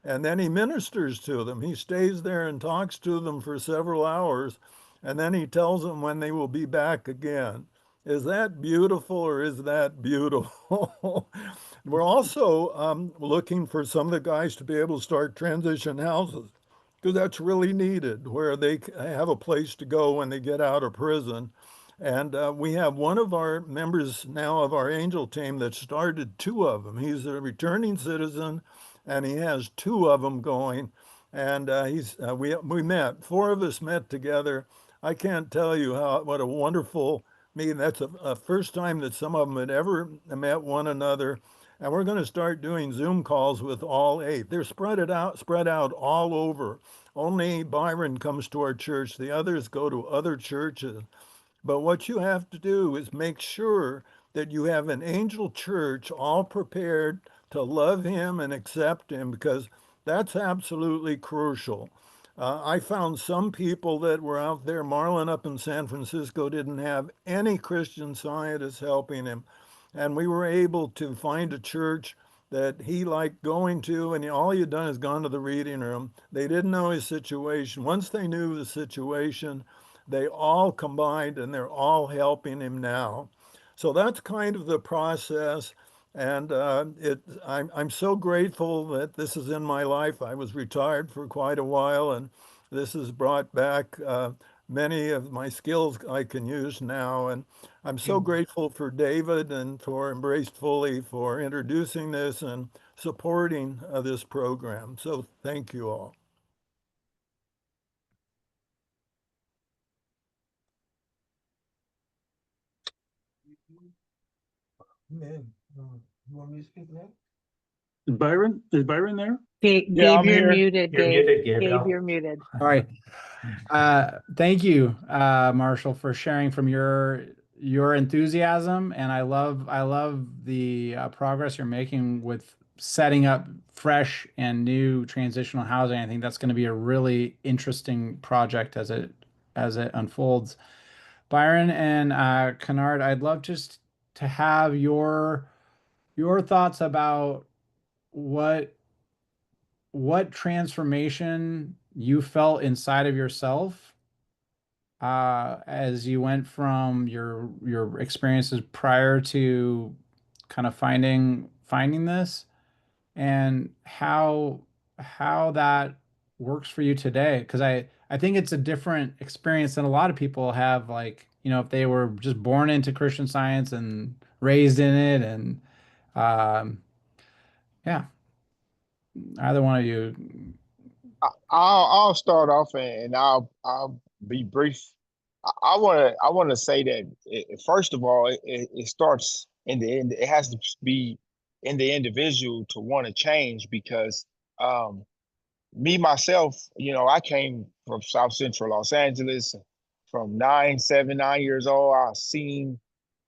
[SPEAKER 18] And then he ministers to them. He stays there and talks to them for several hours. And then he tells them when they will be back again. Is that beautiful or is that beautiful? We're also looking for some of the guys to be able to start transition houses, because that's really needed, where they have a place to go when they get out of prison. And we have one of our members now of our angel team that started 2 of them. He's a returning citizen, and he has 2 of them going. And we met, 4 of us met together. I can't tell you what a wonderful meeting. That's a first time that some of them had ever met one another. And we're going to start doing Zoom calls with all 8. They're spread out all over. Only Byron comes to our church. The others go to other churches. But what you have to do is make sure that you have an angel church all prepared to love him and accept him, because that's absolutely crucial. I found some people that were out there. Marlon up in San Francisco didn't have any Christian Scientists helping him. And we were able to find a church that he liked going to, and all he had done is gone to the reading room. They didn't know his situation. Once they knew the situation, they all combined and they're all helping him now. So that's kind of the process. And I'm so grateful that this is in my life. I was retired for quite a while, and this has brought back many of my skills I can use now. And I'm so grateful for David and for Embraced Fully for introducing this and supporting this program. So thank you all.
[SPEAKER 8] Man, you want me to speak now?
[SPEAKER 6] Is Byron there?
[SPEAKER 17] Gabe,
[SPEAKER 10] Yeah, I'm
[SPEAKER 17] you're
[SPEAKER 10] here.
[SPEAKER 17] muted,
[SPEAKER 5] You're
[SPEAKER 17] Gabe.
[SPEAKER 5] muted,
[SPEAKER 17] Gabe,
[SPEAKER 5] Gabriel.
[SPEAKER 17] you're muted.
[SPEAKER 1] All right. Thank you, Marshall, for sharing from your enthusiasm, and I love the progress you're making with setting up fresh and new transitional housing. I think that's going to be a really interesting project as it unfolds. Byron and Kennard, I'd love just to have your thoughts about what transformation you felt inside of yourself as you went from your experiences prior to kind of finding this, and how that works for you today? Because I think it's a different experience than a lot of people have, like, if they were just born into Christian Science and raised in it. And yeah, either one of you.
[SPEAKER 10] I'll start off and I'll be brief. I want to say that first of all, it starts in the end. It has to be in the individual to want to change because me myself, I came from South Central Los Angeles. From 9 years old, I seen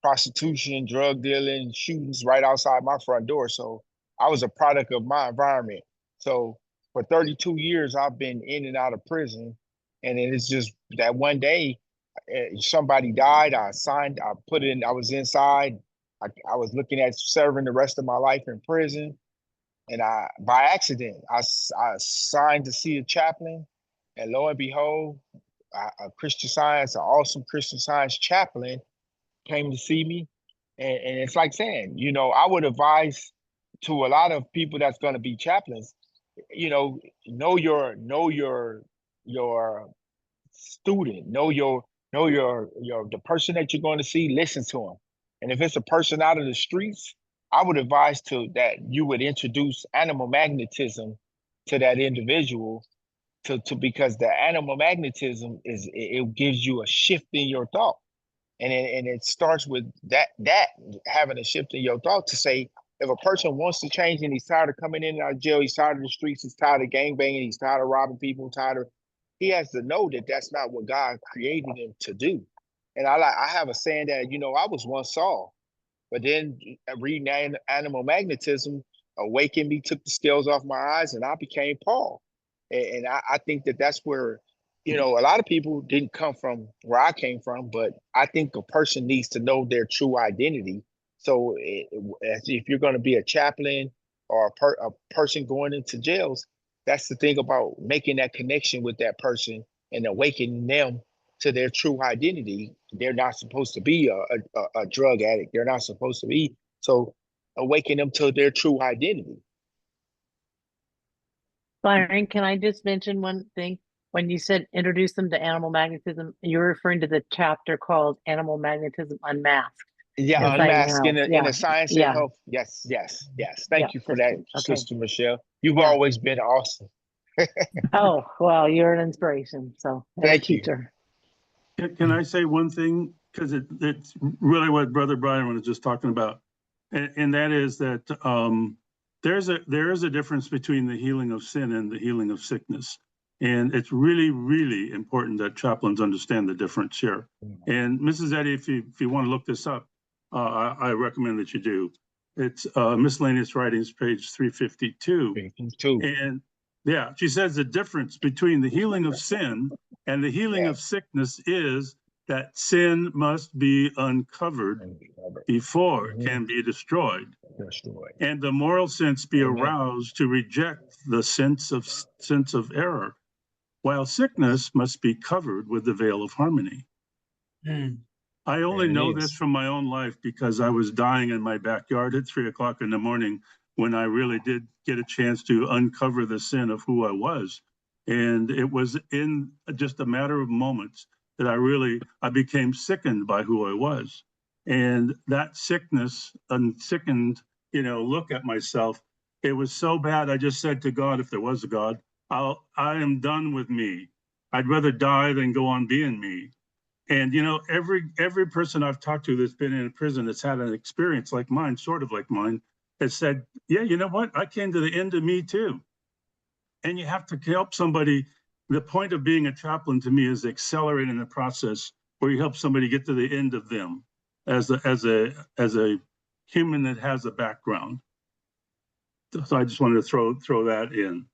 [SPEAKER 10] prostitution, drug dealing, shootings right outside my front door. So I was a product of my environment. So for 32 years, I've been in and out of prison. And then it's just that one day, somebody died. I put in, I was inside. I was looking at serving the rest of my life in prison. And by accident, I signed to see a chaplain. And lo and behold, a Christian Science, an awesome Christian Science chaplain came to see me. And it's like saying, I would advise to a lot of people that's going to be chaplains, know your student, know your the person that you're going to see, listen to them. And if it's a person out of the streets, I would advise that you would introduce animal magnetism to that individual to because the animal magnetism it gives you a shift in your thought. And it starts with that having a shift in your thought to say, if a person wants to change and he's tired of coming in and out of jail, he's tired of the streets, he's tired of gangbanging, he's tired of robbing people, he has to know that that's not what God created him to do. And I have a saying that, I was once Saul, but then reading animal magnetism awakened me, took the scales off my eyes, and I became Paul. And I think that's where, a lot of people didn't come from where I came from, but I think a person needs to know their true identity. So if you're going to be a chaplain or a person going into jails, that's the thing about making that connection with that person and awakening them to their true identity. They're not supposed to be a drug addict. They're not supposed to be. So awaken them to their true identity.
[SPEAKER 17] Byron, can I just mention one thing? When you said introduce them to animal magnetism, you're referring to the chapter called Animal Magnetism Unmasked.
[SPEAKER 10] Yeah, unmasked in a science and health. Yes. Thank you for that, Sister Michelle. You've always been awesome.
[SPEAKER 17] Oh, well, you're an inspiration. So
[SPEAKER 10] thank you.
[SPEAKER 6] Can I say one thing? Because it's really what Brother Brian was just talking about. And that is that there is a difference between the healing of sin and the healing of sickness. And it's really, really important that chaplains understand the difference here. And Mrs. Eddy, if you want to look this up, I recommend that you do. It's Miscellaneous Writings, page 352. And yeah, she says the difference between the healing of sin and the healing of sickness is that sin must be uncovered before it can be destroyed. And the moral sense be aroused to reject the sense of error, while sickness must be covered with the veil of harmony. I only know this from my own life because I was dying in my backyard at 3 o'clock in the morning when I really did get a chance to uncover the sin of who I was. And it was in just a matter of moments that I became sickened by who I was. And that sickness, unsickened, look at myself, it was so bad. I just said to God, if there was a God, I am done with me. I'd rather die than go on being me. And every person I've talked to that's been in a prison that's had an experience like mine, sort of like mine, has said, yeah, you know what? I came to the end of me too. And you have to help somebody. The point of being a chaplain to me is accelerating the process where you help somebody get to the end of them as a human that has a background. So I just wanted to throw that in.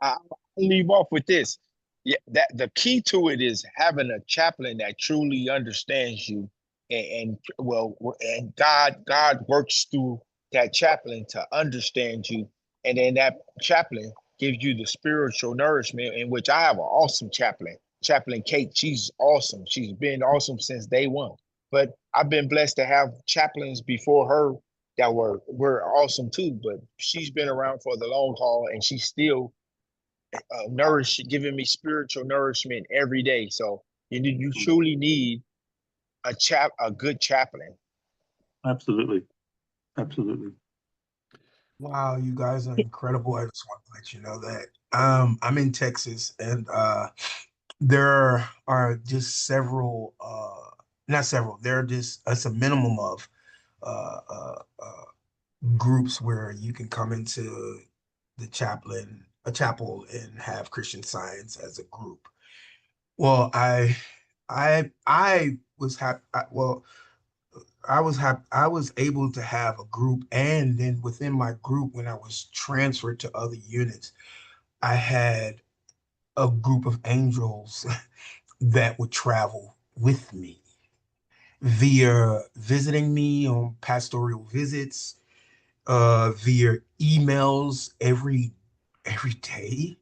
[SPEAKER 10] I'll leave off with this. Yeah, that the key to it is having a chaplain that truly understands you, and God works through that chaplain to understand you, and then that chaplain gives you the spiritual nourishment. In which I have an awesome chaplain. Chaplain Kate, she's awesome. She's been awesome since day one. But I've been blessed to have chaplains before her that were awesome too. But she's been around for the long haul, and she's still giving me spiritual nourishment every day. So you truly need a good chaplain.
[SPEAKER 6] Absolutely. Absolutely.
[SPEAKER 8] Wow, you guys are incredible. I just want to let you know that. I'm in Texas, and there are just several, not several, there are just, it's a minimum of uh, uh, uh, groups where you can come into a chapel and have Christian Science as a group. Well, I was happy. Well, I was happy. I was able to have a group, and then within my group, when I was transferred to other units, I had a group of angels that would travel with me via visiting me on pastoral visits, via emails every day.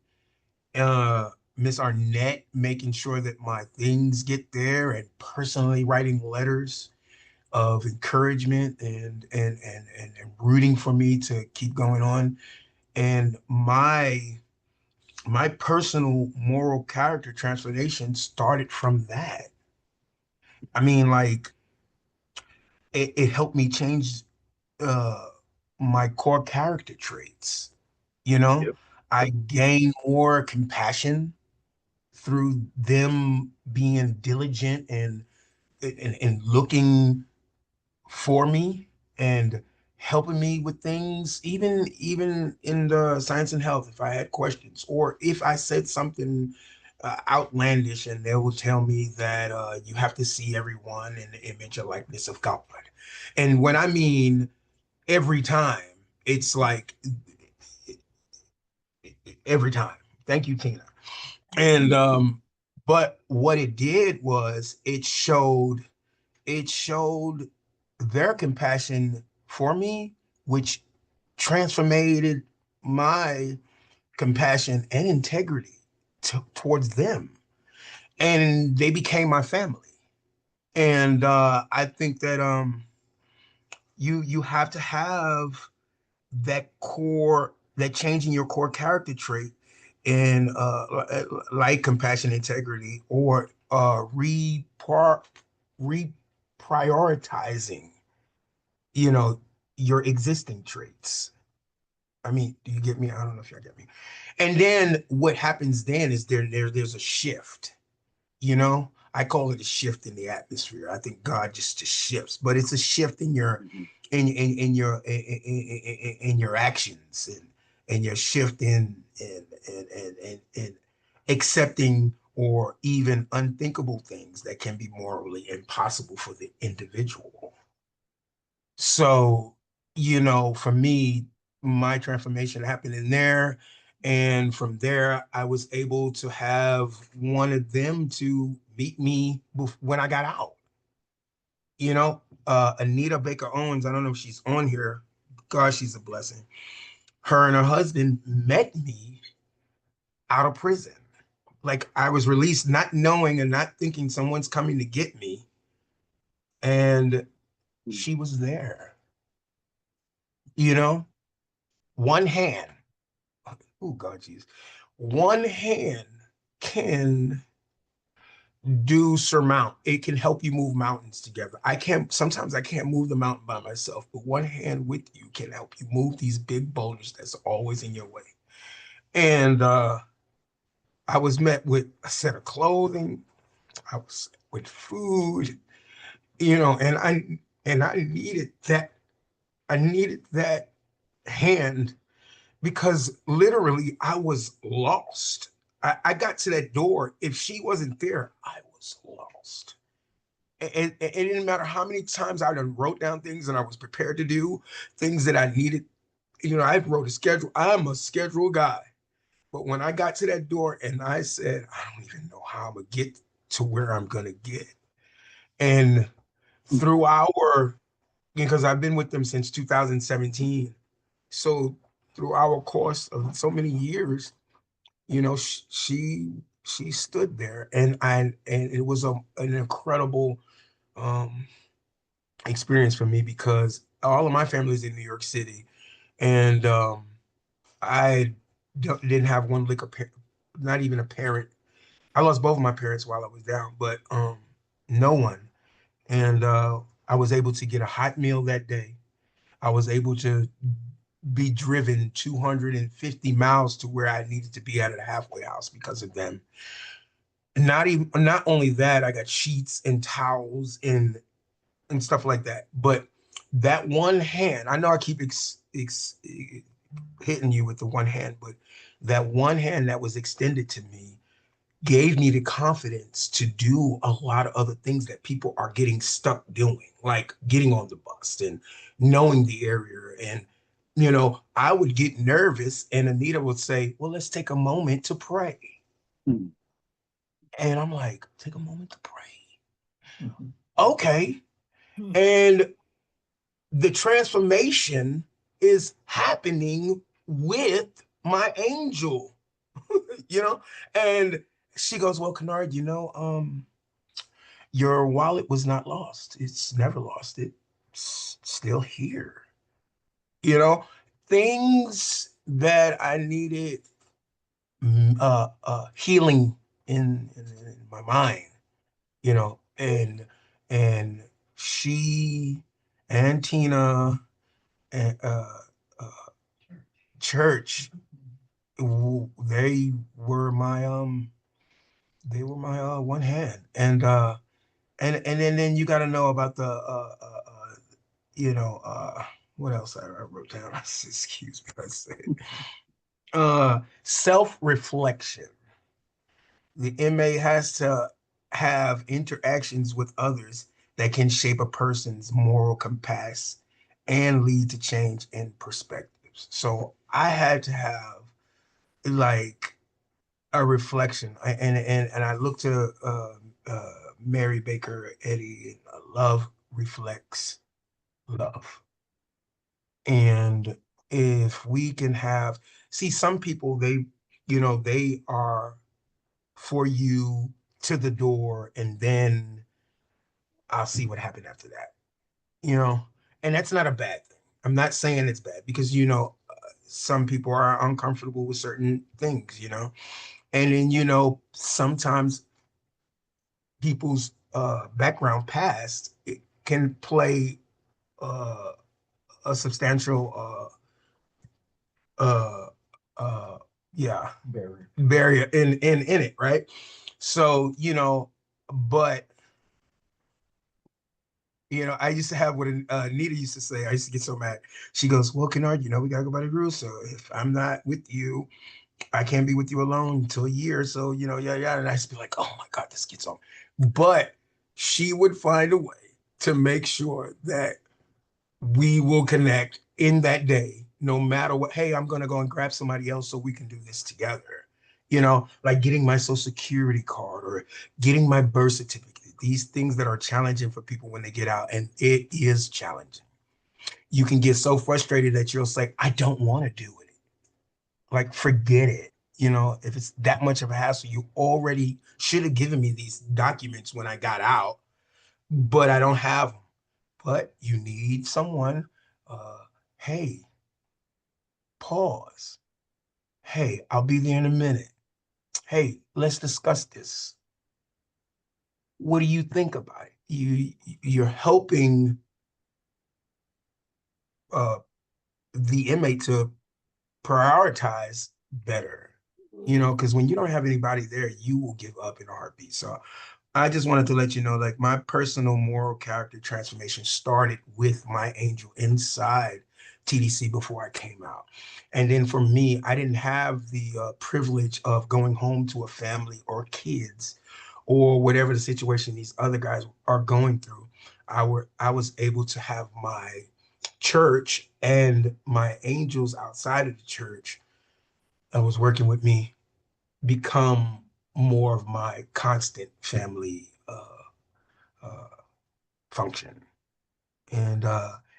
[SPEAKER 8] Miss Arnett making sure that my things get there and personally writing letters of encouragement and rooting for me to keep going on. And my personal moral character transformation started from that. I mean, like it helped me change uh my core character traits. You know,
[SPEAKER 6] Yep.
[SPEAKER 8] I gained more compassion through them being diligent and looking for me and helping me with things, even in the science and health, if I had questions or if I said something outlandish, and they will tell me that you have to see everyone in the image and likeness of God. And when I mean every time, it's like every time. Thank you, Tina. And but what it did was it showed their compassion for me, which transformated my compassion and integrity towards them. And they became my family. And I think that you have to have that change in your core character trait and like compassion, integrity, or reprioritizing, you know, your existing traits. I mean, do you get me? I don't know if y'all get me. And then what happens then is there's a shift, you know? I call it a shift in the atmosphere. I think God just shifts, but it's a shift in your in your actions and your shift in accepting or even unthinkable things that can be morally impossible for the individual. So, for me, my transformation happened in there. And from there, I was able to have one of them to meet me when I got out. Anita Baker Owens, I don't know if she's on here. God, she's a blessing. Her and her husband met me out of prison. Like I was released, not knowing and not thinking someone's coming to get me. And she was there, you know, one hand. Oh, God, jeez. One hand can do surmount. It can help you move mountains together. Sometimes I can't move the mountain by myself, but one hand with you can help you move these big boulders that's always in your way. And I was met with a set of clothing. I was with food, and I needed that. I needed that hand because literally I was lost. I got to that door. If she wasn't there, I was lost. And it didn't matter how many times I done wrote down things and I was prepared to do things that I needed. I wrote a schedule. I'm a schedule guy. But when I got to that door and I said, I don't even know how I'm gonna get to where I'm gonna get. And through because I've been with them since 2017. So through our course of so many years, she she stood there, and it was an incredible um, experience for me because all of my family is in New York City, and I didn't have one lick of not even a parent. I lost both of my parents while I was down, but no one. And I was able to get a hot meal that day. I was able to be driven 250 miles to where I needed to be at a halfway house because of them. Not only that, I got sheets and towels and stuff like that. But that one hand, I know I keep hitting you with the one hand, but that one hand that was extended to me gave me the confidence to do a lot of other things that people are getting stuck doing, like getting on the bus and knowing the area. And, I would get nervous and Anita would say, well, let's take a moment to pray.
[SPEAKER 6] Mhm.
[SPEAKER 8] And I'm like, take a moment to pray. Okay. And the transformation is happening with my angel, you know? And she goes, well, Kennard, your wallet was not lost. It's never lost. It's still here. You know, things that I needed healing in my mind, and she and Tina and church, they were my one hand. And then you got to know about the you know what else I wrote down. Excuse me, I said self-reflection. The inmate has to have interactions with others that can shape a person's moral compass and lead to change in perspectives. So I had to have like a reflection. And I looked to Mary Baker Eddy. Love reflects love. And if we can see some people, they are for you to the door, and then I'll see what happened after that, you know? And that's not a bad thing. I'm not saying it's bad because, some people are uncomfortable with certain things, And then, sometimes people's background past, it can play uh, a substantial uh uh yeah, barrier in it, right? So, but I used to have what Nita used to say. I used to get so mad. She goes, well, Kennard, we gotta go by the rules. So if I'm not with you, I can't be with you alone until a year. So, yeah, yeah. And I used to be like, oh my God, this gets on. But she would find a way to make sure that we will connect in that day, no matter what. Hey, I'm gonna go and grab somebody else so we can do this together. Like getting my social security card or getting my birth certificate. These things that are challenging for people when they get out, and it is challenging. You can get so frustrated that you'll say, I don't want to do it. Like, forget it. If it's that much of a hassle, you already should have given me these documents when I got out, but I don't have them. But you need someone, hey, pause. Hey, I'll be there in a minute. Hey, let's discuss this. What do you think about it? You're helping uh, the inmate to prioritize better, because when you don't have anybody there, you will give up in a heartbeat. So I just wanted to let you know, like, my personal moral character transformation started with my angel inside TDC before I came out. And then for me, I didn't have the privilege of going home to a family or kids or whatever the situation these other guys are going through. I was able to have my church and my angels outside of the church that was working with me become more of my constant family uh, function. And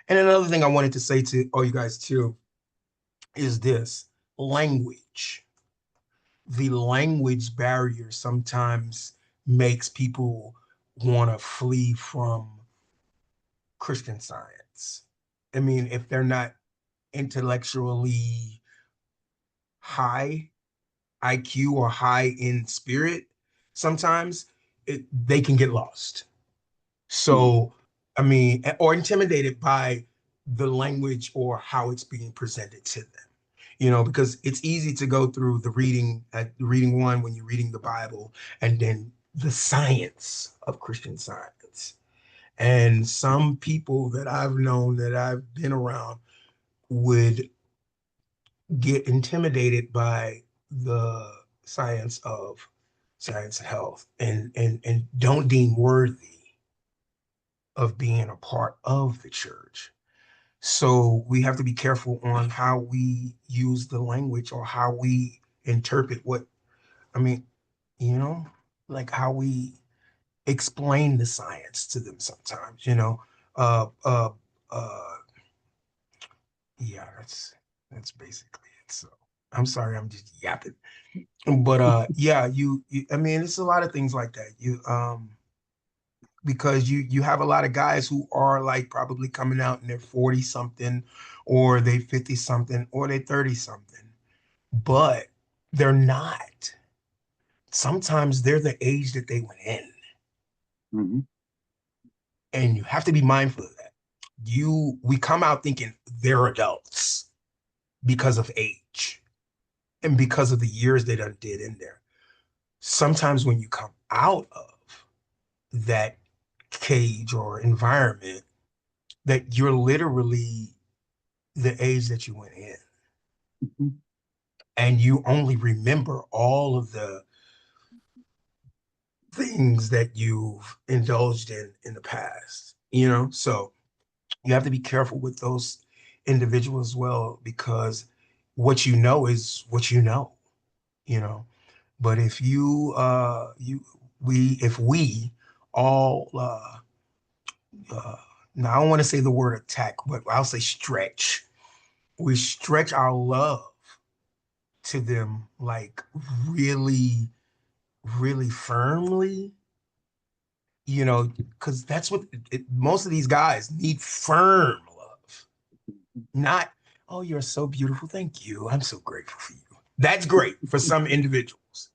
[SPEAKER 8] another thing I wanted to say to all you guys too is this: language. the language barrier sometimes makes people want to flee from Christian Science. I mean, if they're not intellectually high IQ or high in spirit, sometimes they can get lost. So, I mean, or intimidated by the language or how it's being presented to them. You know, because it's easy to go through the reading one when you're reading the Bible, and then the science of Christian Science. And some people that I've known, that I've been around, would get intimidated by the science of science and health, and don't deem worthy of being a part of the church. So we have to be careful on how we use the language or how we interpret what, I mean, you know, like how we explain the science to them sometimes, you know. Uh uh uh yeah, that's basically it. So I'm sorry, I'm just yapping. But yeah, I mean, it's a lot of things like that. Because you have a lot of guys who are like probably coming out in their 40 something, or they 50 something, or they 30 something, but they're not. Sometimes they're the age that they went in.
[SPEAKER 6] Mm-hmm.
[SPEAKER 8] And you have to be mindful of that. We come out thinking they're adults because of age and because of the years they done did in there. Sometimes when you come out of that cage or environment, that you're literally the age that you went in.
[SPEAKER 6] Mm-hmm.
[SPEAKER 8] And you only remember all of the things that you've indulged in the past, you know? So you have to be careful with those individuals as well, because what you know is what you know. But if if we all now I don't want to say the word attack, but I'll say stretch. We stretch our love to them like really, really firmly, you know, because that's what most of these guys need: firm love, not, oh, you're so beautiful. Thank you. I'm so grateful for you. That's great for some individuals.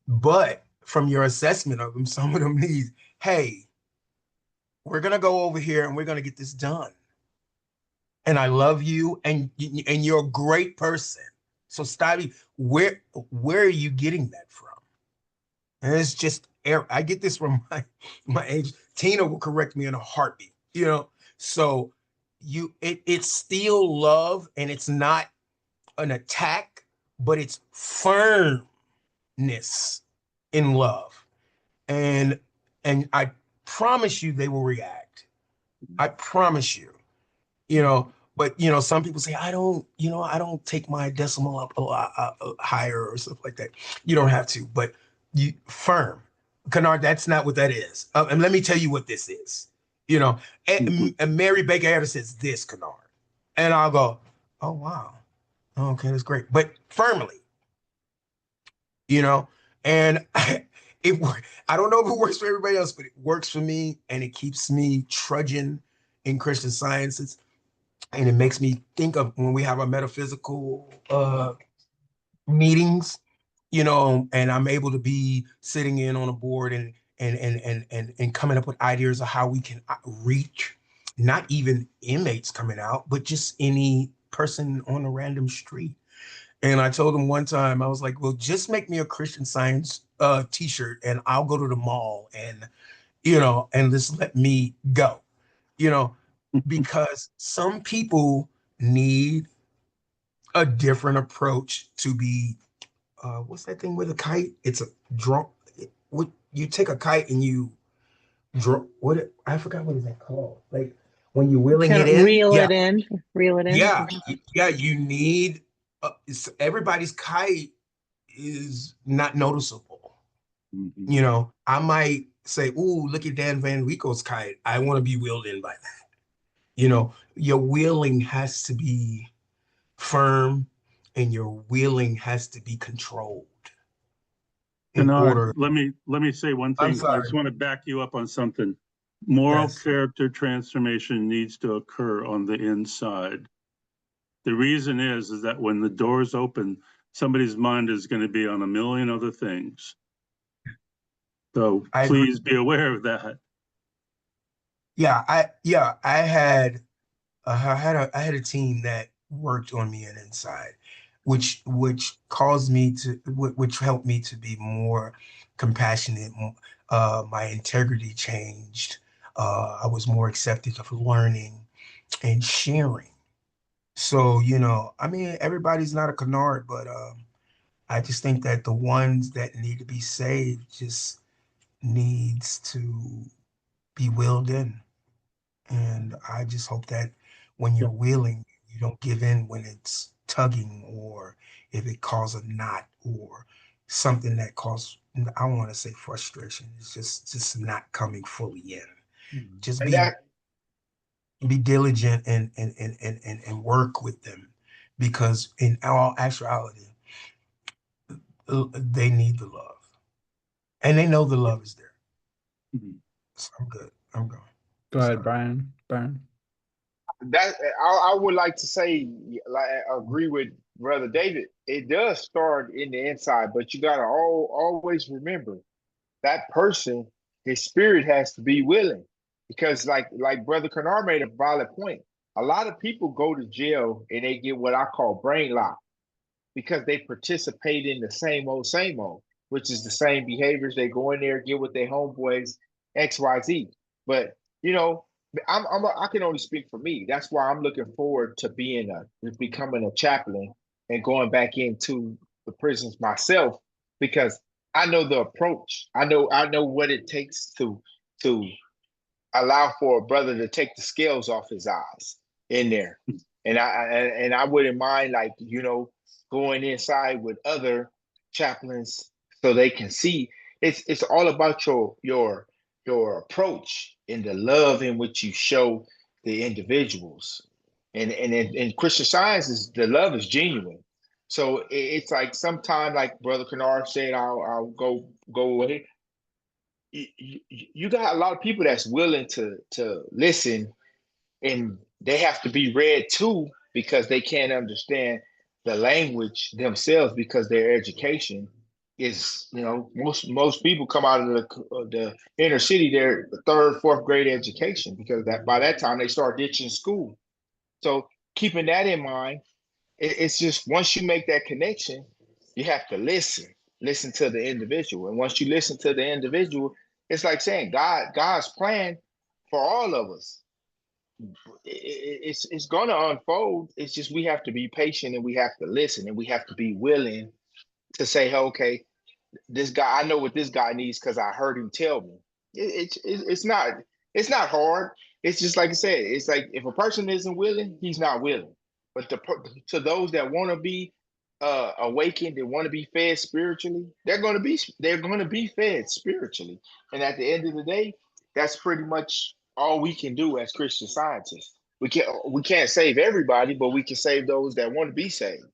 [SPEAKER 8] But from your assessment of them, some of them need, hey, we're going to go over here and we're going to get this done. And I love you, and you're a great person. So stop. Where are you getting that from? And it's just air. I get this from my age. Tina will correct me in a heartbeat, you know. So it's still love, and it's not an attack, but it's firmness in love. And I promise you they will react. I promise you. You know, but you know, some people say, I don't take my decimal up a lot higher or stuff like that. You don't have to, but you firm. Kennard, that's not what that is. And let me tell you what this is. You know, and Mary Baker Eddy says this, Kennard. And I'll go, oh wow. Okay, that's great. But firmly, you know, and I don't know if it works for everybody else, but it works for me, and it keeps me trudging in Christian Sciences. And it makes me think of when we have our metaphysical meetings, you know, and I'm able to be sitting in on a board and coming up with ideas of how we can reach not even inmates coming out, but just any person on a random street. And I told him one time, I was like, well, just make me a Christian Science t-shirt, and I'll go to the mall and, you know, and just let me go, you know, because some people need a different approach to be, what's that thing with a kite? It's a draw. What, you take a kite and you draw, I forgot what is that called? Like when you're wheeling
[SPEAKER 17] Kind
[SPEAKER 8] it
[SPEAKER 17] of
[SPEAKER 8] in.
[SPEAKER 17] reel
[SPEAKER 8] Yeah.
[SPEAKER 17] it in, reel it in.
[SPEAKER 8] Yeah. Yeah. You need, everybody's kite is not noticeable. You know, I might say, ooh, look at Dan Van Winkle's kite. I want to be wheeled in by that. You know, your wheeling has to be firm, and your wheeling has to be controlled. in order.
[SPEAKER 6] Let me say one
[SPEAKER 8] I'm
[SPEAKER 6] thing. I
[SPEAKER 8] sorry.
[SPEAKER 6] just want to back you up on something. Moral
[SPEAKER 8] Yes.
[SPEAKER 6] character transformation needs to occur on the inside. The reason is that when the doors open, somebody's mind is going to be on a million other things. So
[SPEAKER 8] I agree.
[SPEAKER 6] please be aware of that.
[SPEAKER 8] I had a team that worked on me and inside, which caused me to which helped me to be more compassionate. My integrity changed. I was more accepting of learning and sharing. So, I mean, everybody's not a canard, but I just think that the ones that need to be saved just needs to be willed in. And I just hope that when you're willing, you don't give in when it's tugging or if it causes a knot or something that causes, I don't want to say frustration. It's just not coming fully in. Just
[SPEAKER 10] And that
[SPEAKER 8] be diligent and work with them because in all actuality, they need the love. And they know the love is there. So I'm good. I'm going.
[SPEAKER 1] Go ahead, Brian. Brian.
[SPEAKER 10] that I would like to say, like, I agree with Brother David. It does start in the inside, but you gotta always remember that person, his spirit has to be willing. Because like Brother Kennard made a valid point. A lot of people go to jail and they get what I call brain lock because they participate in the same old, which is the same behaviors. They go in there, get with their homeboys, XYZ. But you know, I can only speak for me. That's why I'm looking forward to becoming a chaplain and going back into the prisons myself because I know the approach. I know what it takes to allow for a brother to take the scales off his eyes in there. And I wouldn't mind going inside with other chaplains so they can see. It's all about your approach and the love in which you show the individuals. And in Christian Science is the love is genuine. So it's like sometimes, like Brother Kennard said, I'll go away. You got a lot of people that's willing to listen, and they have to be read too because they can't understand the language themselves because their education is, most people come out of the inner city, they're the third, fourth grade education because that by that time they start ditching school. So keeping that in mind, it's just once you make that connection, you have to listen to the individual. And once you listen to the individual, it's like saying God's plan for all of us. It's going to unfold. It's just we have to be patient and we have to listen and we have to be willing to say, hey, okay, this guy, I know what this guy needs because I heard him tell me. It's not hard. It's just like I said. It's like if a person isn't willing, he's not willing. But to those that want to be awakened and want to be fed spiritually, they're going to be fed spiritually. And at the end of the day, that's pretty much all we can do as Christian scientists. We can't save everybody, but we can save those that want to be saved.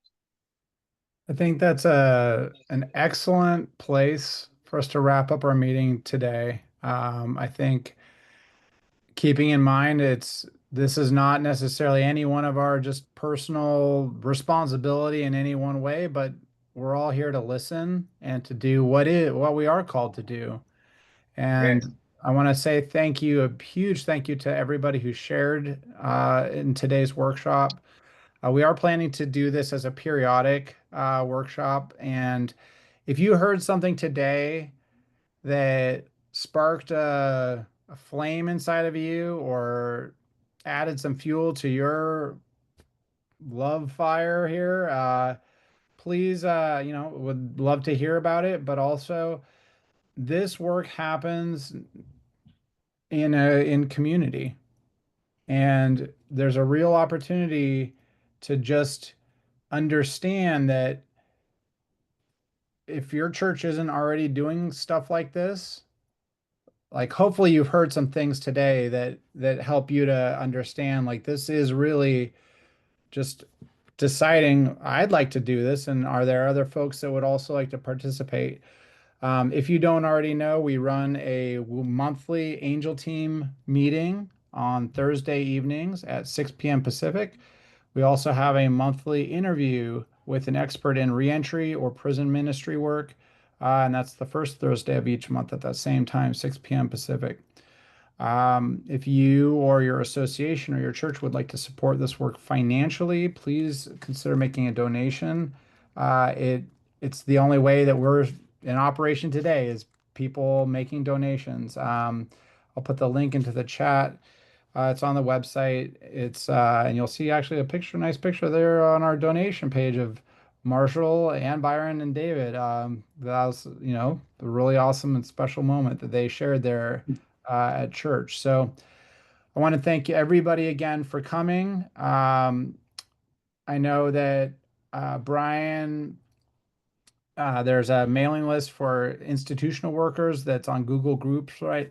[SPEAKER 1] I think that's an excellent place for us to wrap up our meeting today. I think keeping in mind this is not necessarily any one of our just personal responsibility in any one way, but we're all here to listen and to do what we are called to do.
[SPEAKER 10] Yes.
[SPEAKER 1] And I want to say thank you, a huge thank you to everybody who shared in today's workshop. We are planning to do this as a periodic workshop. And if you heard something today that sparked a flame inside of you or added some fuel to your love fire here, please, would love to hear about it. But also, this work happens in community, and there's a real opportunity to just understand that if your church isn't already doing stuff like this, like hopefully you've heard some things today that help you to understand like this is really just deciding I'd like to do this, and are there other folks that would also like to participate? If you don't already know, we run a monthly Angel Team meeting on Thursday evenings at 6 p.m. Pacific. We also have a monthly interview with an expert in reentry or prison ministry work, and that's the first Thursday of each month at that same time, 6 p.m. Pacific. If you or your association or your church would like to support this work financially, please consider making a donation. It's the only way that we're in operation today is people making donations. I'll put the link into the chat. It's on the website. And you'll see actually a nice picture there on our donation page of Marshall and Byron and David. That was, a really awesome and special moment that they shared there at church. So I want to thank everybody again for coming. I know that Brian, there's a mailing list for institutional workers that's on Google Groups right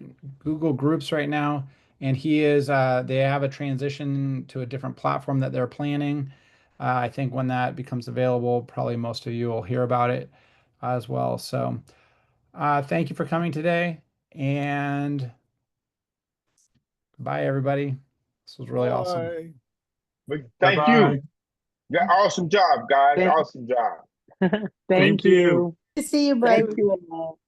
[SPEAKER 1] now. And they have a transition to a different platform that they're planning. I think when that becomes available, probably most of you will hear about it as well. So thank you for coming today, and bye, everybody. This was really awesome.
[SPEAKER 18] Bye.
[SPEAKER 10] But thank
[SPEAKER 6] Bye-bye.
[SPEAKER 10] you. Yeah, awesome job, guys.
[SPEAKER 17] Thank-
[SPEAKER 10] Awesome job.
[SPEAKER 17] Thank you.
[SPEAKER 3] To see you,
[SPEAKER 17] Thank
[SPEAKER 3] Byron.
[SPEAKER 17] you all.